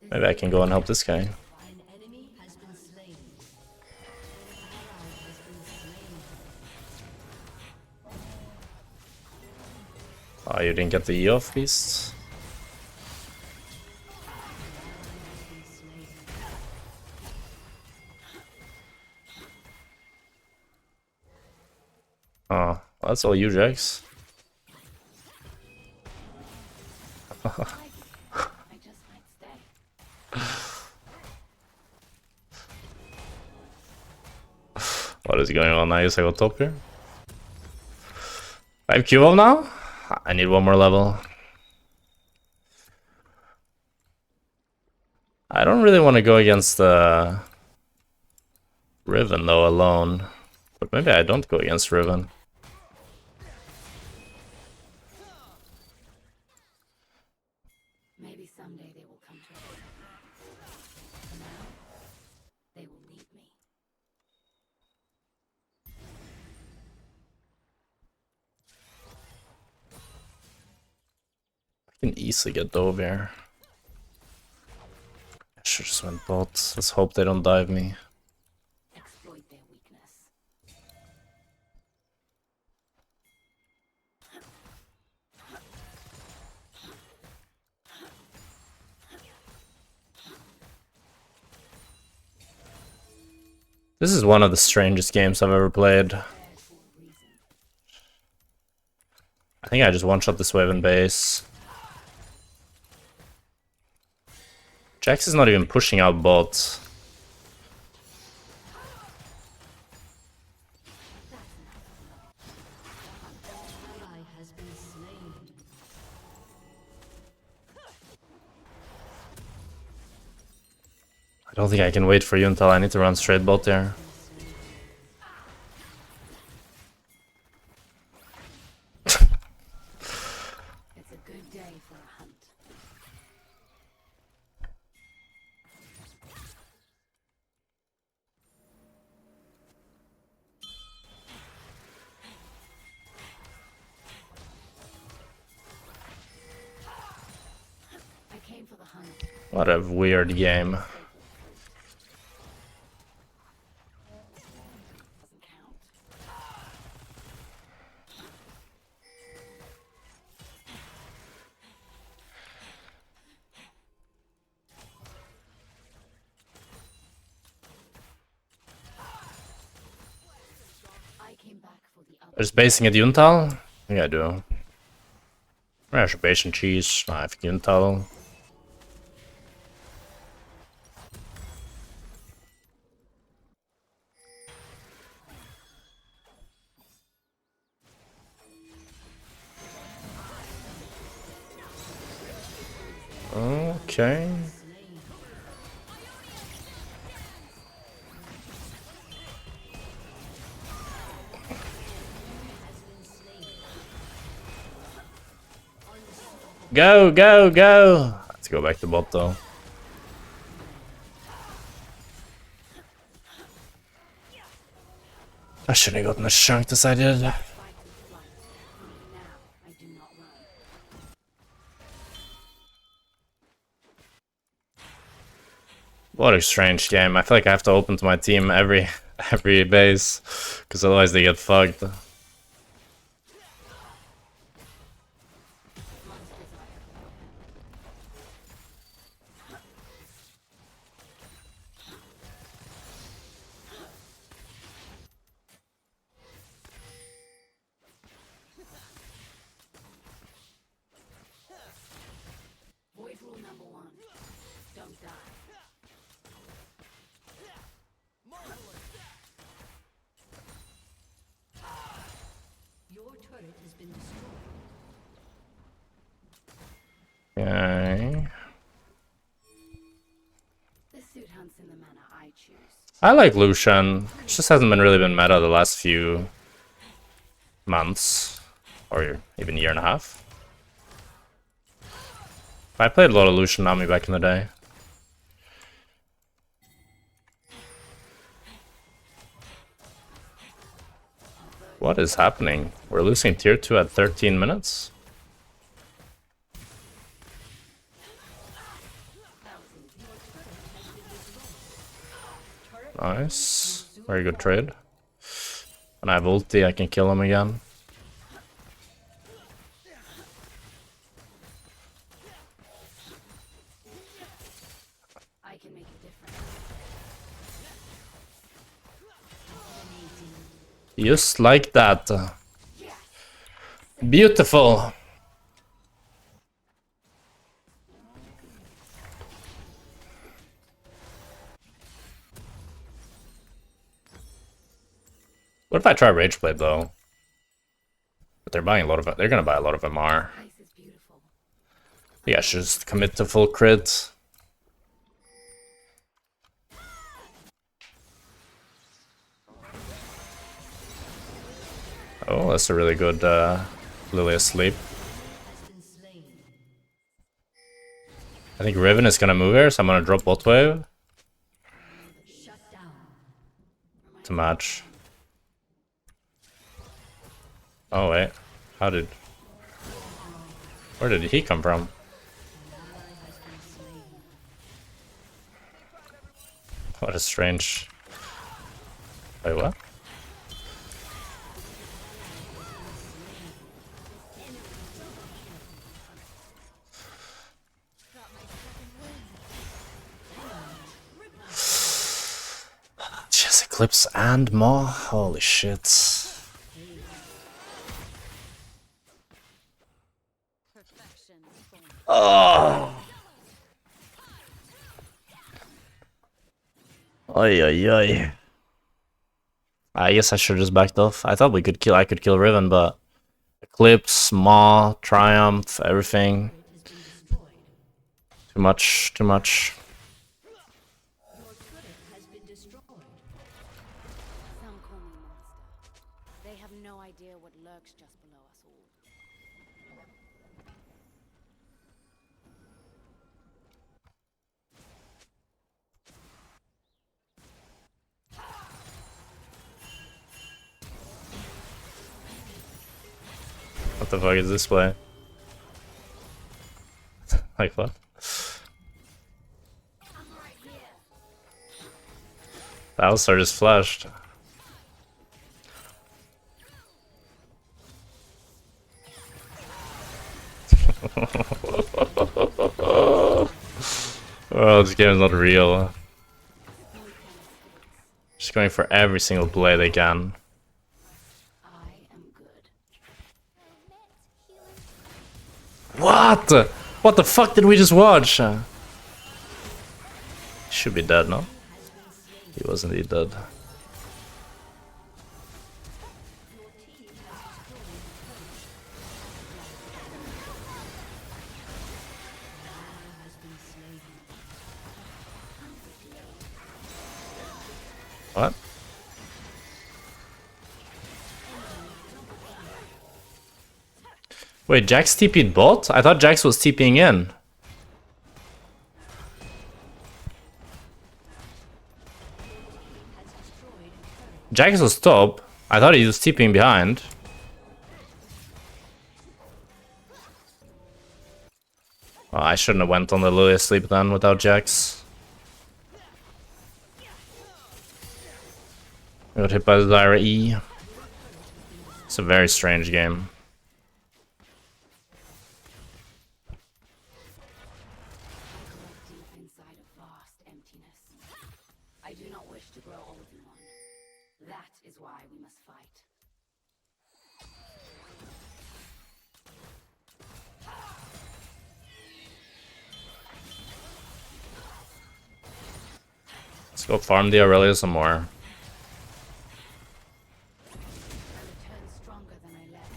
Maybe I can go and help this guy. An enemy has been slain. An ally has been slain. Oh, you didn't get the E off, Beast? Oh, well, that's all you, Jax. I just might stay. What is going on? I guess I got top here. 5 Q of now? I need one more level. I don't really want to go against the Riven though alone. But maybe I don't go against Riven. Maybe someday they will come to us. For now, they will need me. I can easily get Dove here. I should just went bot. Let's hope they don't dive me. Exploit their weakness. This is one of the strangest games I've ever played. I think I just one-shot this wave in base. Jax is not even pushing out bot. Ally has been slain. I don't think I can wait for you until I need to run straight bot there. It's a good day for a hunt. I came for the hunt. What a weird game. Doesn't count. I came back for the other. Just basing at Yuntal? Yeah, I do. I should base and cheese. Nah, I think Yuntal. Okay. Go, go, go! Let's go back to bot though. I shouldn't have gotten as chunked as I did. Now, I do not run. What a strange game. I feel like I have to open to my team every base, because otherwise they get fucked. Void rule number 1. Don't die. turret has been destroyed. Okay. The suit hunts in the manner I choose. I like Lucian. Just hasn't been really been meta the last few months, or even year and a half. I played a lot of Lucian Nami back in the day. What is happening? We're losing tier 2 at 13 minutes? Nice. Very good trade. When I have ulti, I can kill him again. I can make a difference. Just like that. Beautiful. What if I try Rageblade though? But they're buying a lot of. They're gonna buy a lot of MR. Ice is beautiful. Yeah, I should just commit to full crit. Oh, that's a really good Lily asleep. I think Riven is gonna move here, so I'm gonna drop bot wave to match. Oh wait, where did he come from? What a strange. Wait, what? Just Eclipse and Maw? Holy shit. Oh. Oi, oi, oi. I guess I should have just backed off. I thought I could kill Riven, but Eclipse, Maw, Triumph, everything. Too much, too much. Some call me monster. They have no idea what lurks just below us all. What the fuck is this play? Like what? Alistar just flashed. Oh, this game is not real. Just going for every single play they can. I am good. What? What the fuck did we just watch? He should be dead, no? He was indeed dead. What? Wait, Jax TP'd bot? I thought Jax was TPing in. Jax was top. I thought he was TPing behind. Well, I shouldn't have went on the Lily asleep then without Jax. I got hit by the Zyra E. It's a very strange game. Deep inside a vast emptiness. I do not wish to grow old in one. That is why we must fight. Let's go farm the Aphelios some more. I return stronger than I left.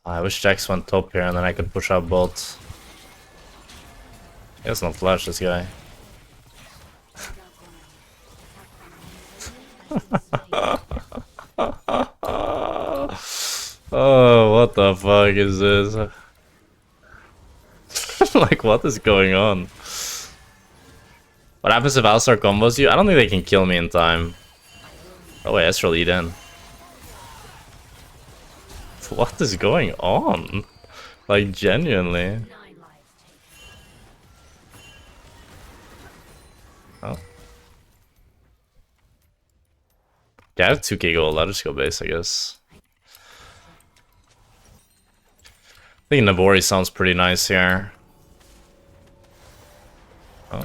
I wish Jax went top here and then I could push out bot. He has no flash, this guy. Oh, what the fuck is this? Like, what is going on? What happens if Alistar combos you? I don't think they can kill me in time. Oh wait, Ezreal eat in. What is going on? Like, genuinely. Oh. Yeah, I have 2k gold. I'll just go base, I guess. I think Navori sounds pretty nice here. Oh.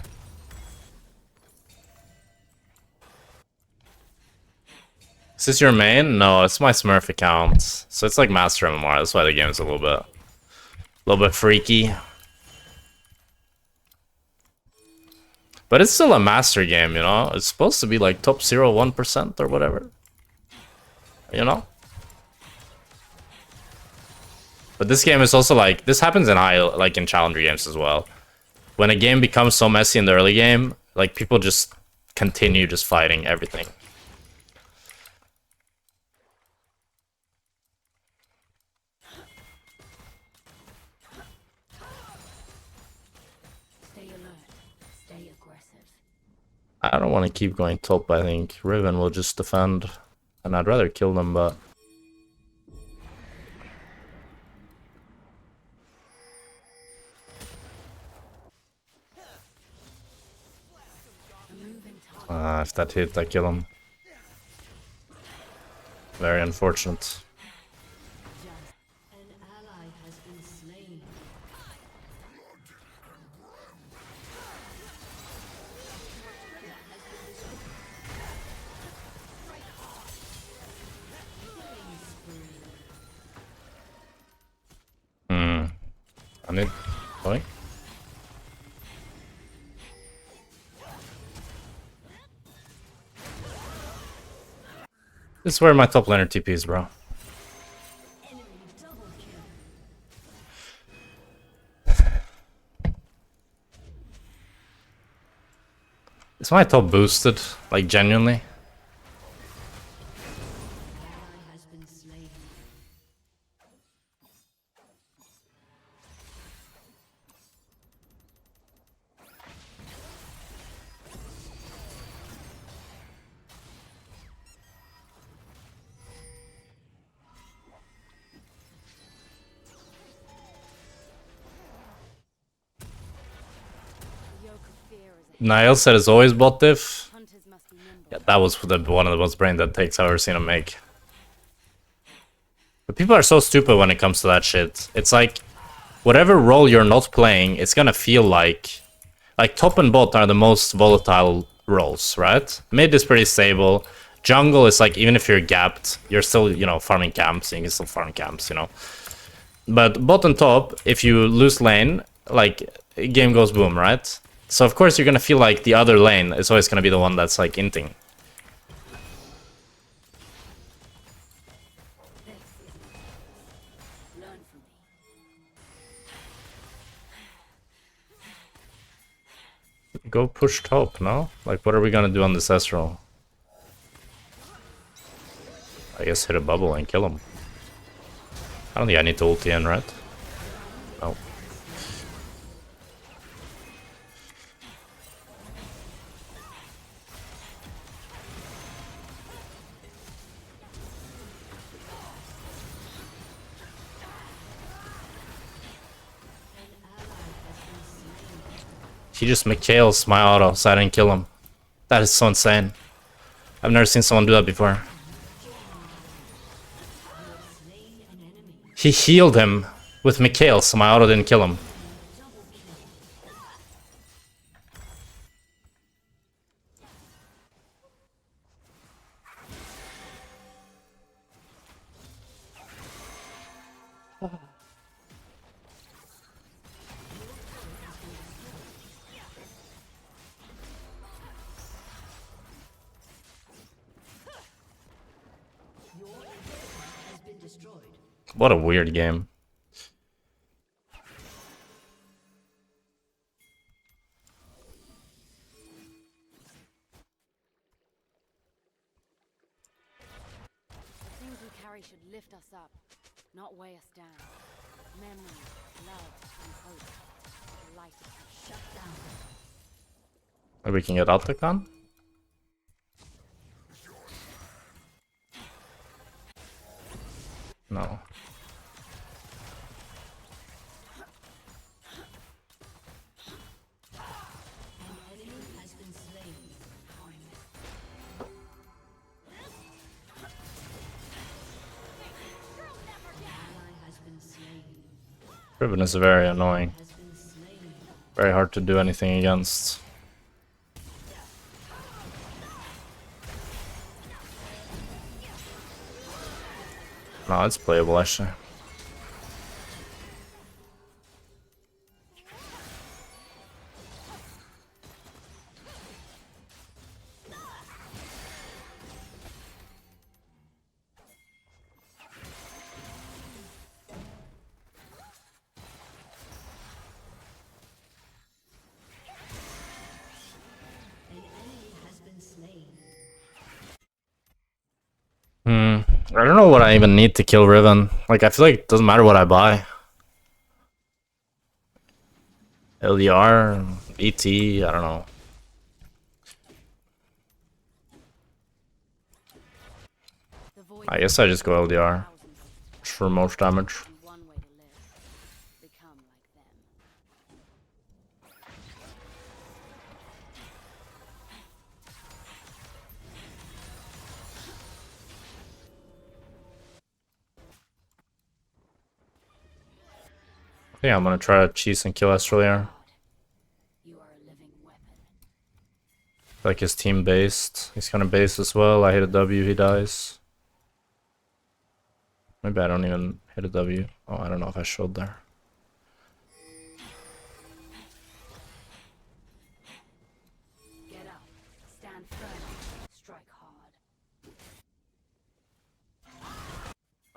Is this your main? No, it's my Smurf account. So it's like Master MMR. That's why the game is a little bit freaky. But it's still a Master game, you know? It's supposed to be like top 0.1% or whatever. You know? But this game is also like, this happens in like in Challenger games as well. When a game becomes so messy in the early game, like people just continue just fighting everything. I don't want to keep going top, I think. Riven will just defend. And I'd rather kill them, but... if that hit, I kill him. Very unfortunate. I need... Boy. This is where my top laner TPs, bro. Is my top boosted? Like, genuinely? Niall said it's always bot diff. Yeah, that was one of the most brain dead takes I've ever seen him make. But people are so stupid when it comes to that shit. It's like, whatever role you're not playing, it's gonna feel like... Like, top and bot are the most volatile roles, right? Mid is pretty stable. Jungle is like, even if you're gapped, you're still, you know, farming camps, and you can still farm camps, you know? But bot and top, if you lose lane, like, game goes boom, right? So of course you're gonna feel like the other lane is always gonna be the one that's like inting. Go push top, no? Like, what are we gonna do on this Ezreal? I guess hit a bubble and kill him. I don't think I need to ulti in, right? No. He just McHale's my auto, so I didn't kill him. That is so insane. I've never seen someone do that before. He healed him with McHale, so my auto didn't kill him. What a weird game. The things we carry should lift us up, not weigh us down. Memory, love, and hope. The light is shut down. Maybe we can get out the con? No. Draven is very annoying. Very hard to do anything against. No, it's playable actually. I don't know what I even need to kill Riven. Like, I feel like it doesn't matter what I buy. LDR, ET, I don't know. I guess I just go LDR for most damage. One way to live. Become like them. I think I'm gonna try to cheese and kill Ezreal here. You are a living weapon. Like his team based. He's gonna base as well. I hit a W, he dies. Maybe I don't even hit a W. Oh, I don't know if I showed there. Get up. Stand firm. Strike hard.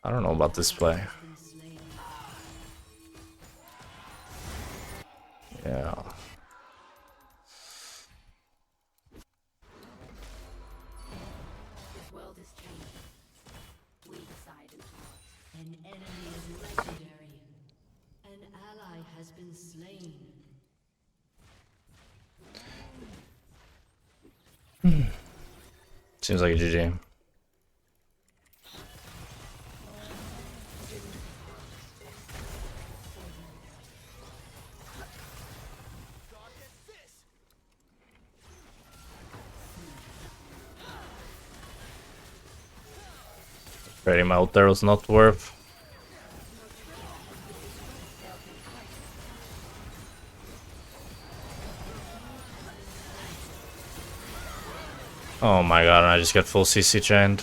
I don't know about this play. Yeah. This world is changing. We decide in part. An enemy is legendary. An ally has been slain. Seems like a GG. Trading my ult there was not worth. Oh my god, and I just get full CC chained.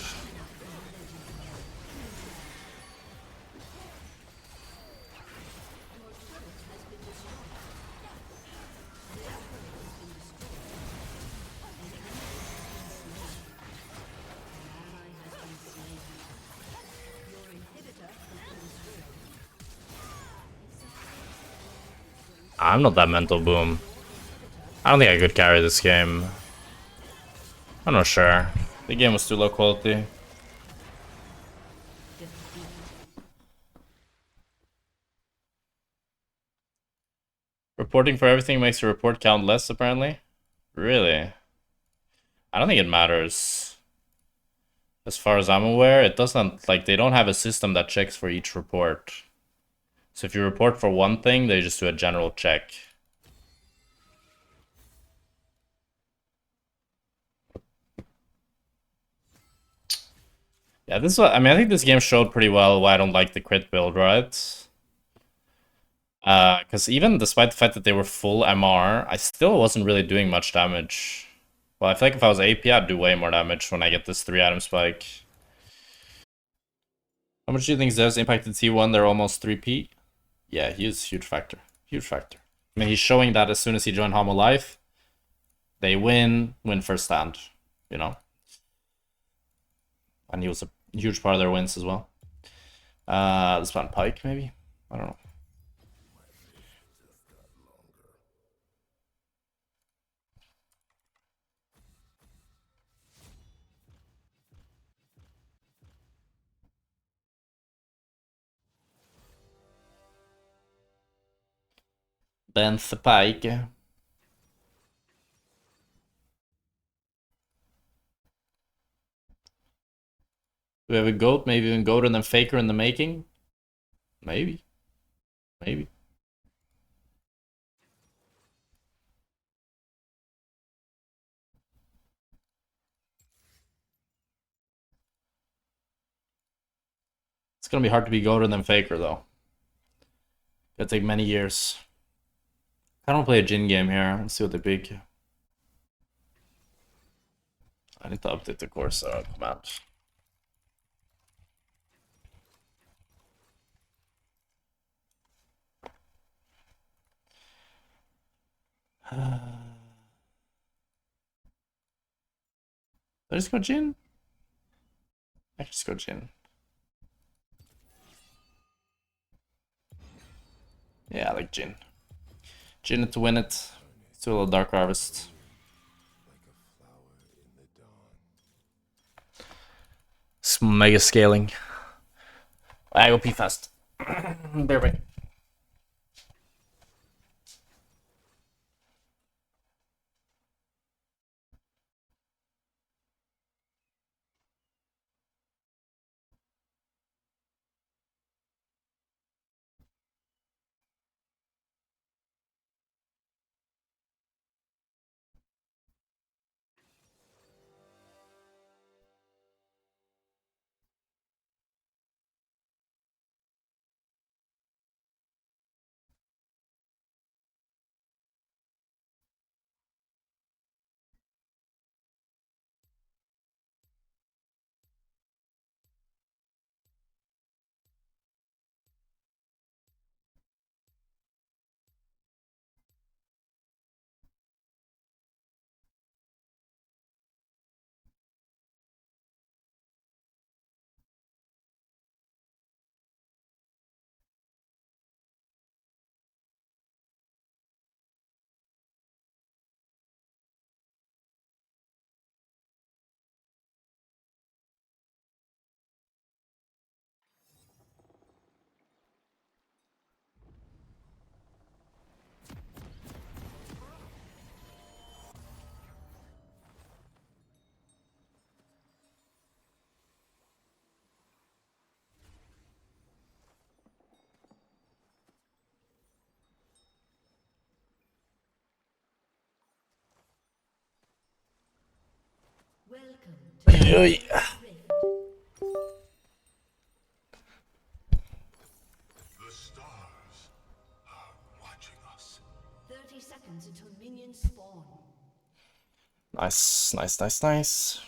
I'm not that mental, boom. I don't think I could carry this game. I'm not sure. The game was too low quality. Reporting for everything makes your report count less, apparently? Really? I don't think it matters. As far as I'm aware, it doesn't, like, they don't have a system that checks for each report. So if you report for one thing, they just do a general check. Yeah, this is what, I mean, I think this game showed pretty well why I don't like the crit build, right? Because even despite the fact that they were full MR, I still wasn't really doing much damage. Well, I feel like if I was AP, I'd do way more damage when I get this 3-item spike. How much do you think Zev's impacted T1? They're almost 3p? Yeah, he is a huge factor. Huge factor. I mean, he's showing that as soon as he joined Homo Life, they win first stand, you know? And he was a huge part of their wins as well. This one Pike, maybe? I don't know. Ben's the Pike. Do we have a goat? Maybe even goat and then faker in the making? Maybe. Maybe. It's gonna be hard to be goat and then faker though. It'll take many years. I don't play a Jhin game here. Let's see what they pick. I need to update the course command. Did I just go Jhin? I just go Jhin. Yeah, I like Jhin. Jhin to win it. Let's do a little Dark Harvest. It's mega scaling. I go P fast. Bear with me. Welcome to Oy. The stars are watching us. 30 seconds until minions spawn. Nice, nice, nice, nice.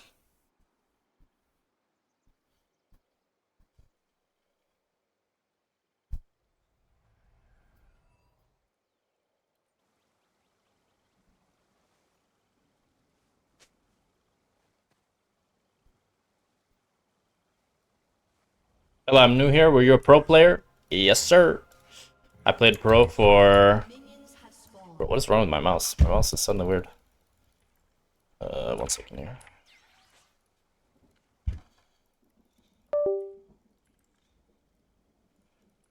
Hello, I'm new here. Were you a pro player? Yes, sir. I played pro for... Minions have spawned. What is wrong with my mouse? My mouse is suddenly weird. 1 second here.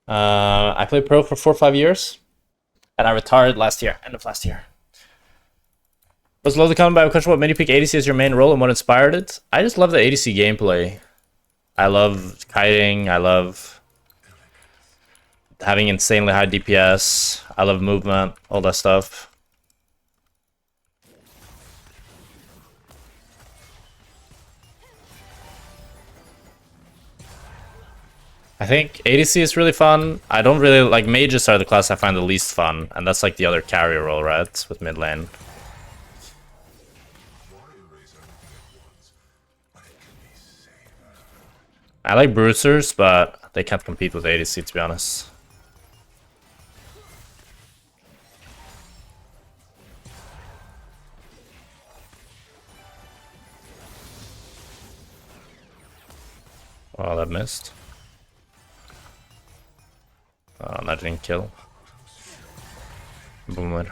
I played pro for 4 or 5 years. And I retired last year, end of last year. Was low to comment by a question what many pick ADC as your main role and what inspired it? I just love the ADC gameplay. I love kiting, I love having insanely high DPS, I love movement, all that stuff. I think ADC is really fun. I don't really like mages are the class I find the least fun, and that's like the other carry role, right? With mid lane. I like bruisers, but they can't compete with ADC to be honest. Oh, that missed. didn't kill. Boomer.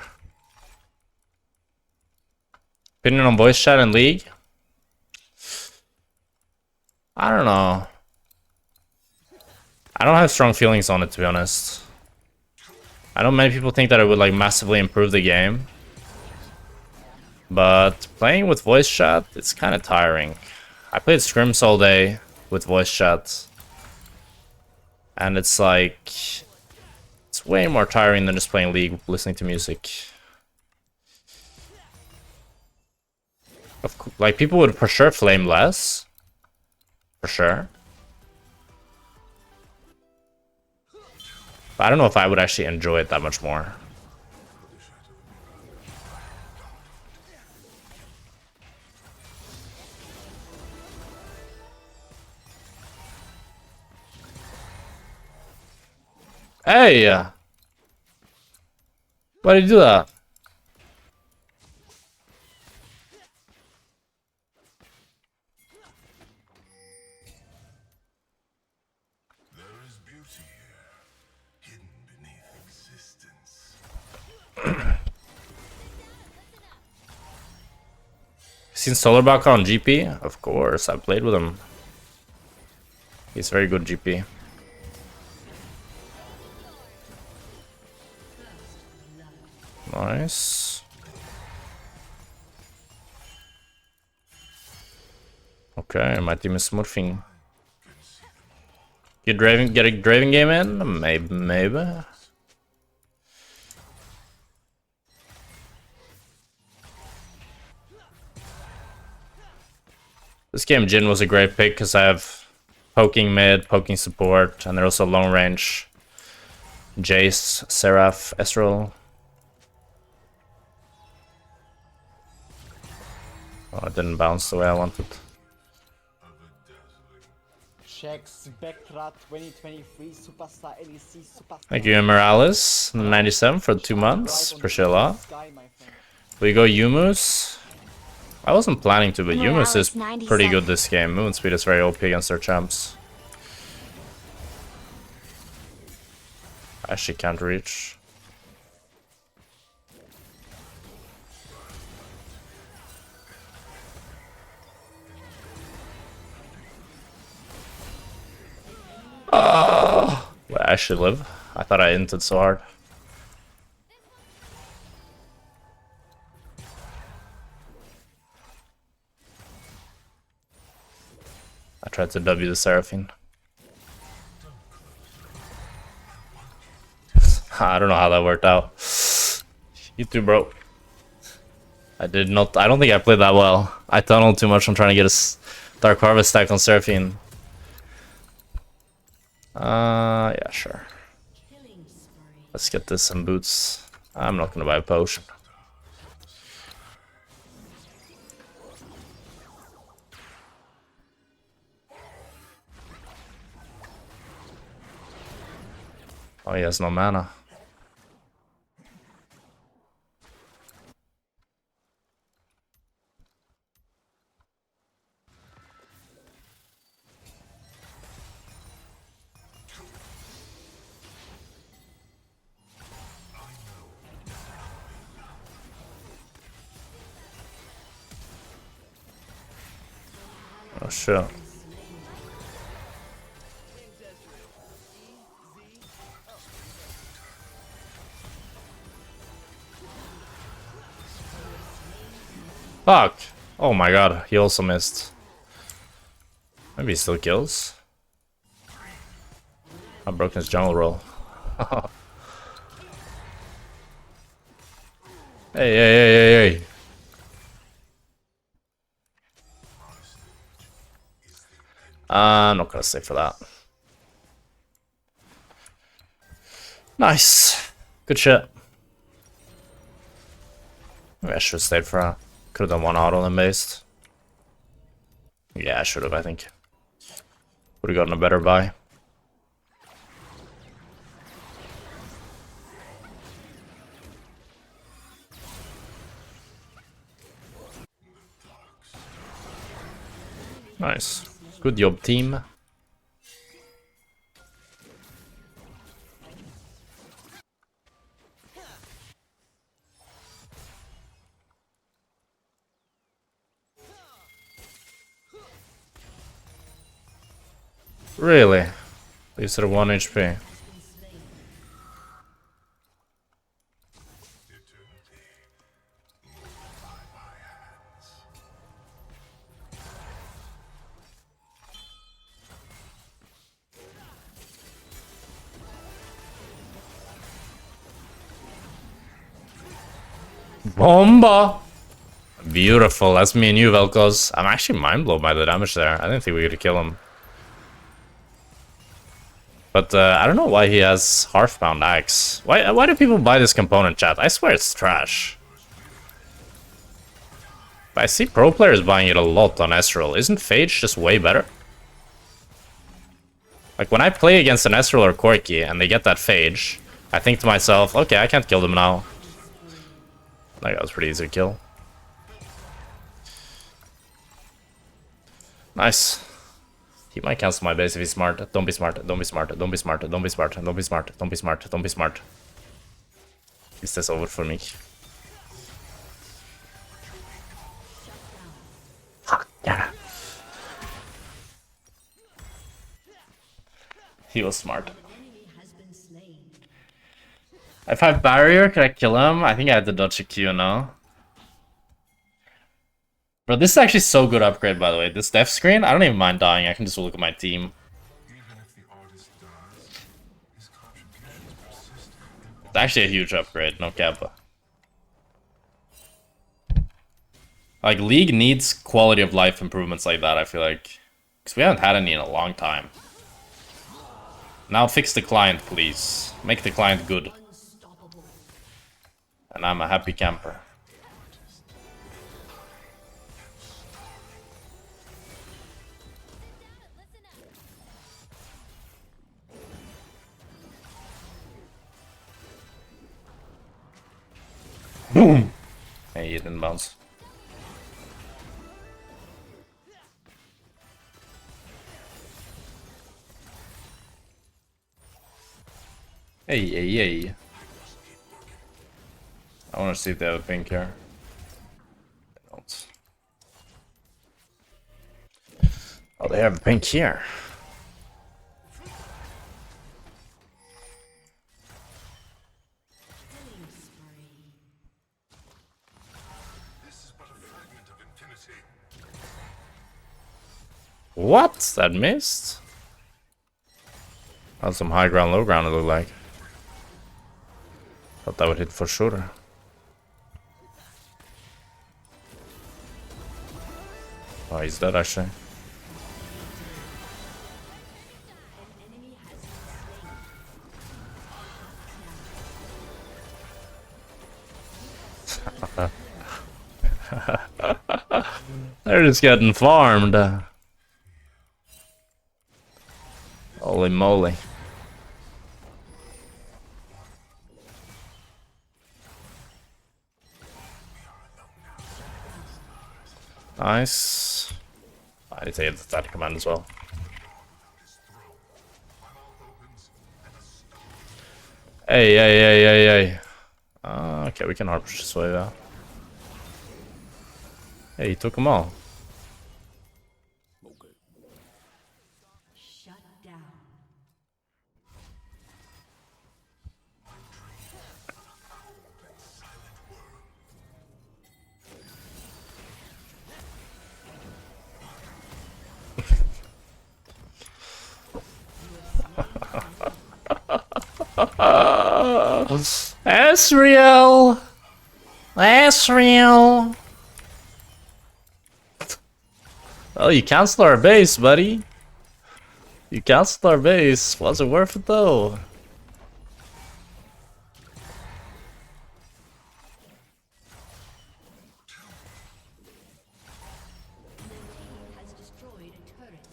Opinion on voice chat and League? I don't know. I don't have strong feelings on it, to be honest. I know many people think that it would like massively improve the game. But playing with voice chat, it's kind of tiring. I played scrims all day with voice chat. And it's like... it's way more tiring than just playing League, listening to music. Like, people would for sure flame less. For sure. But I don't know if I would actually enjoy it that much more. Hey! Why did you do that? There is beauty here, hidden beneath existence. Seen Solarbaka on GP? Of course, I played with him. He's very good GP. Nice. Okay, my team is smurfing. Get a Draven game in? Maybe. This game Jhin was a great pick because I have poking mid, poking support, and they're also long range. Jace, Seraph, Ezreal. Oh, it didn't bounce the way I wanted. Jackspektra 2023 Superstar LEC Superstar. Thank you, Morales. 97 for 2 months. Appreciate a lot. We go Yumus. I wasn't planning to, but Yumus is pretty good this game. Movement speed is very OP against their champs. I actually can't reach. Oh, wait, I should live. I thought I inted so hard. I tried to W the Seraphine. I don't know how that worked out. You too, bro. I don't think I played that well. I tunneled too much on trying to get a Dark Harvest stack on Seraphine. Yeah, sure. Let's get this some boots. I'm not gonna buy a potion. Oh, he has no mana. Oh shit. Fuck! Oh my god, he also missed. Maybe he still kills. I broke his jungle roll. Hey. I'm not gonna stay for that. Nice. Good shit. Maybe I should have stayed for that. Could have done one auto and based. Yeah, I should have, I think. Would have gotten a better buy. Nice. Good job, team. Really? Leaves her 1 HP. Bomba! Beautiful, that's me and you, Velkos. I'm actually mind blown by the damage there. I didn't think we could kill him. But I don't know why he has Hearthbound Axe. Why do people buy this component, chat? I swear it's trash. But I see pro players buying it a lot on Ezreal. Isn't Phage just way better? Like when I play against an Ezreal or Corki and they get that Phage, I think to myself, okay, I can't kill them now. Like, that was pretty easy to kill. Nice. He might cancel my base if he's smart. Don't be smart. Don't be smart. Don't be smart. Don't be smart. Don't be smart. Don't be smart. Don't be smart. Is this over for me? Yeah. He was smart. If I have barrier, can I kill him? I think I had to dodge a Q now. Bro, this is actually so good upgrade, by the way. This death screen, I don't even mind dying. I can just look at my team. It's actually a huge upgrade, no cap. Like, League needs quality of life improvements like that, I feel like. Because we haven't had any in a long time. Now fix the client, please. Make the client good. And I'm a happy camper. Boom! Hey, he didn't bounce. Hey, hey, hey. I want to see if they have a pink here. They don't. Oh, they have a pink here. What? That missed? That's some high ground, low ground, it looked like. Thought that would hit for sure. Oh, he's dead actually. They're just getting farmed. Holy moly. Nice. I need to get the static command as well. Hey, hey, hey, hey, hey. Okay, we can hard push this way, yeah. Hey, he took them all. Shut down. Ezreal! Ezreal! Well, you canceled our base, buddy. You canceled our base. Was it worth it, though? Has destroyed a turret.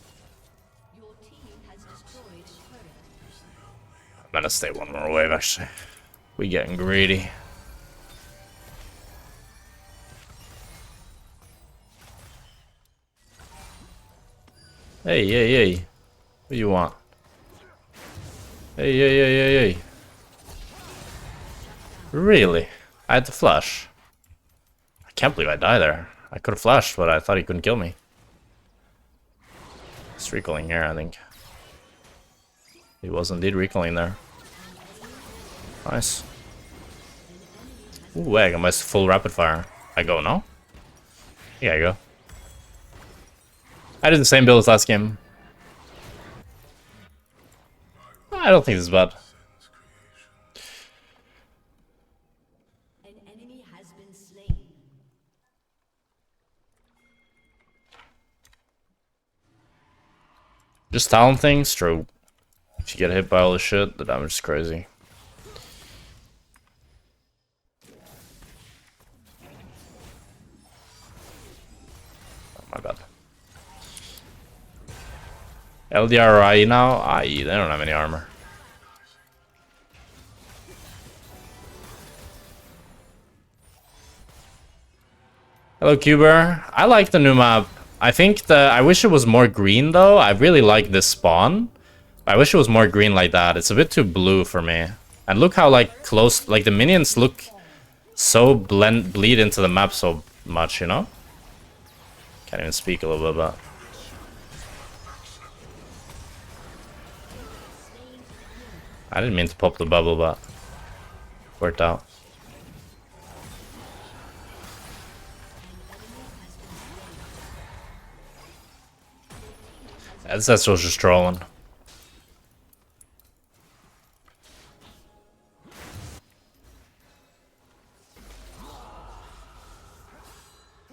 Your team has destroyed a turret. I'm gonna stay one more wave, actually. We getting greedy. Hey, hey, hey. What do you want? Hey, hey, hey, hey, hey. Really? I had to flash. I can't believe I died there. I could have flashed, but I thought he couldn't kill me. He's recalling here, I think. He was indeed recalling there. Nice. Ooh, I got my full rapid fire. I go, no? Yeah, I go. I did the same build as last game. I don't think this is bad. An enemy has been slain. Just talent things, true. If you get hit by all this shit, the damage is crazy. Oh, my bad. LDR or IE now? IE, they don't have any armor. Hello, Cuber. I like the new map. I think I wish it was more green though. I really like this spawn. I wish it was more green like that. It's a bit too blue for me. And look how like close, like the minions look so bleed into the map so much, you know? Can't even speak a little bit about. I didn't mean to pop the bubble, but worked out. That's just trolling.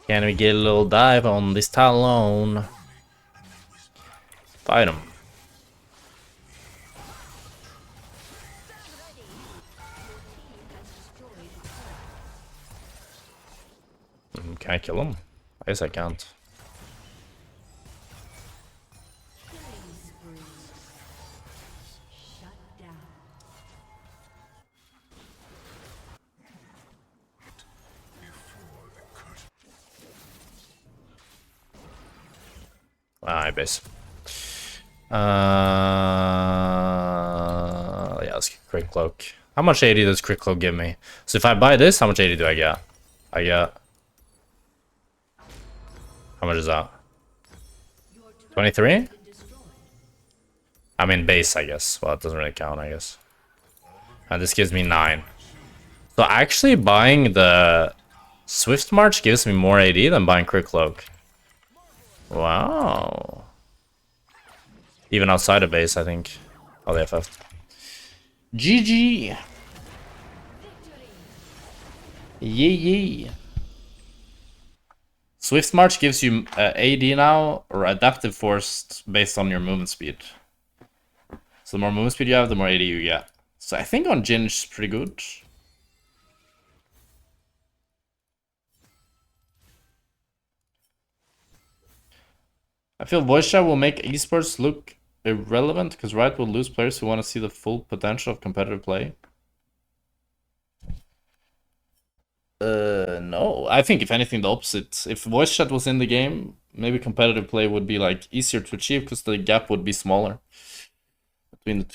Can we get a little dive on this Talon? Fight him. Can I kill him? I guess I can't. Ah, base. Yeah, let's get Crit Cloak. How much AD does Crit Cloak give me? So if I buy this, how much AD do I get? I get... How much is that? 23? I mean base, I guess. Well, it doesn't really count, I guess. And this gives me 9. So actually buying the Swift March gives me more AD than buying Crit Cloak. Wow. Even outside of base, I think. Oh, they FF'd. GG. Yee. Swift March gives you AD now, or Adaptive Force based on your movement speed. So the more movement speed you have, the more AD you get. So I think on Jhin is pretty good. I feel voice chat will make esports look irrelevant because Riot will lose players who want to see the full potential of competitive play. No. I think if anything, the opposite. If voice chat was in the game, maybe competitive play would be like easier to achieve because the gap would be smaller between the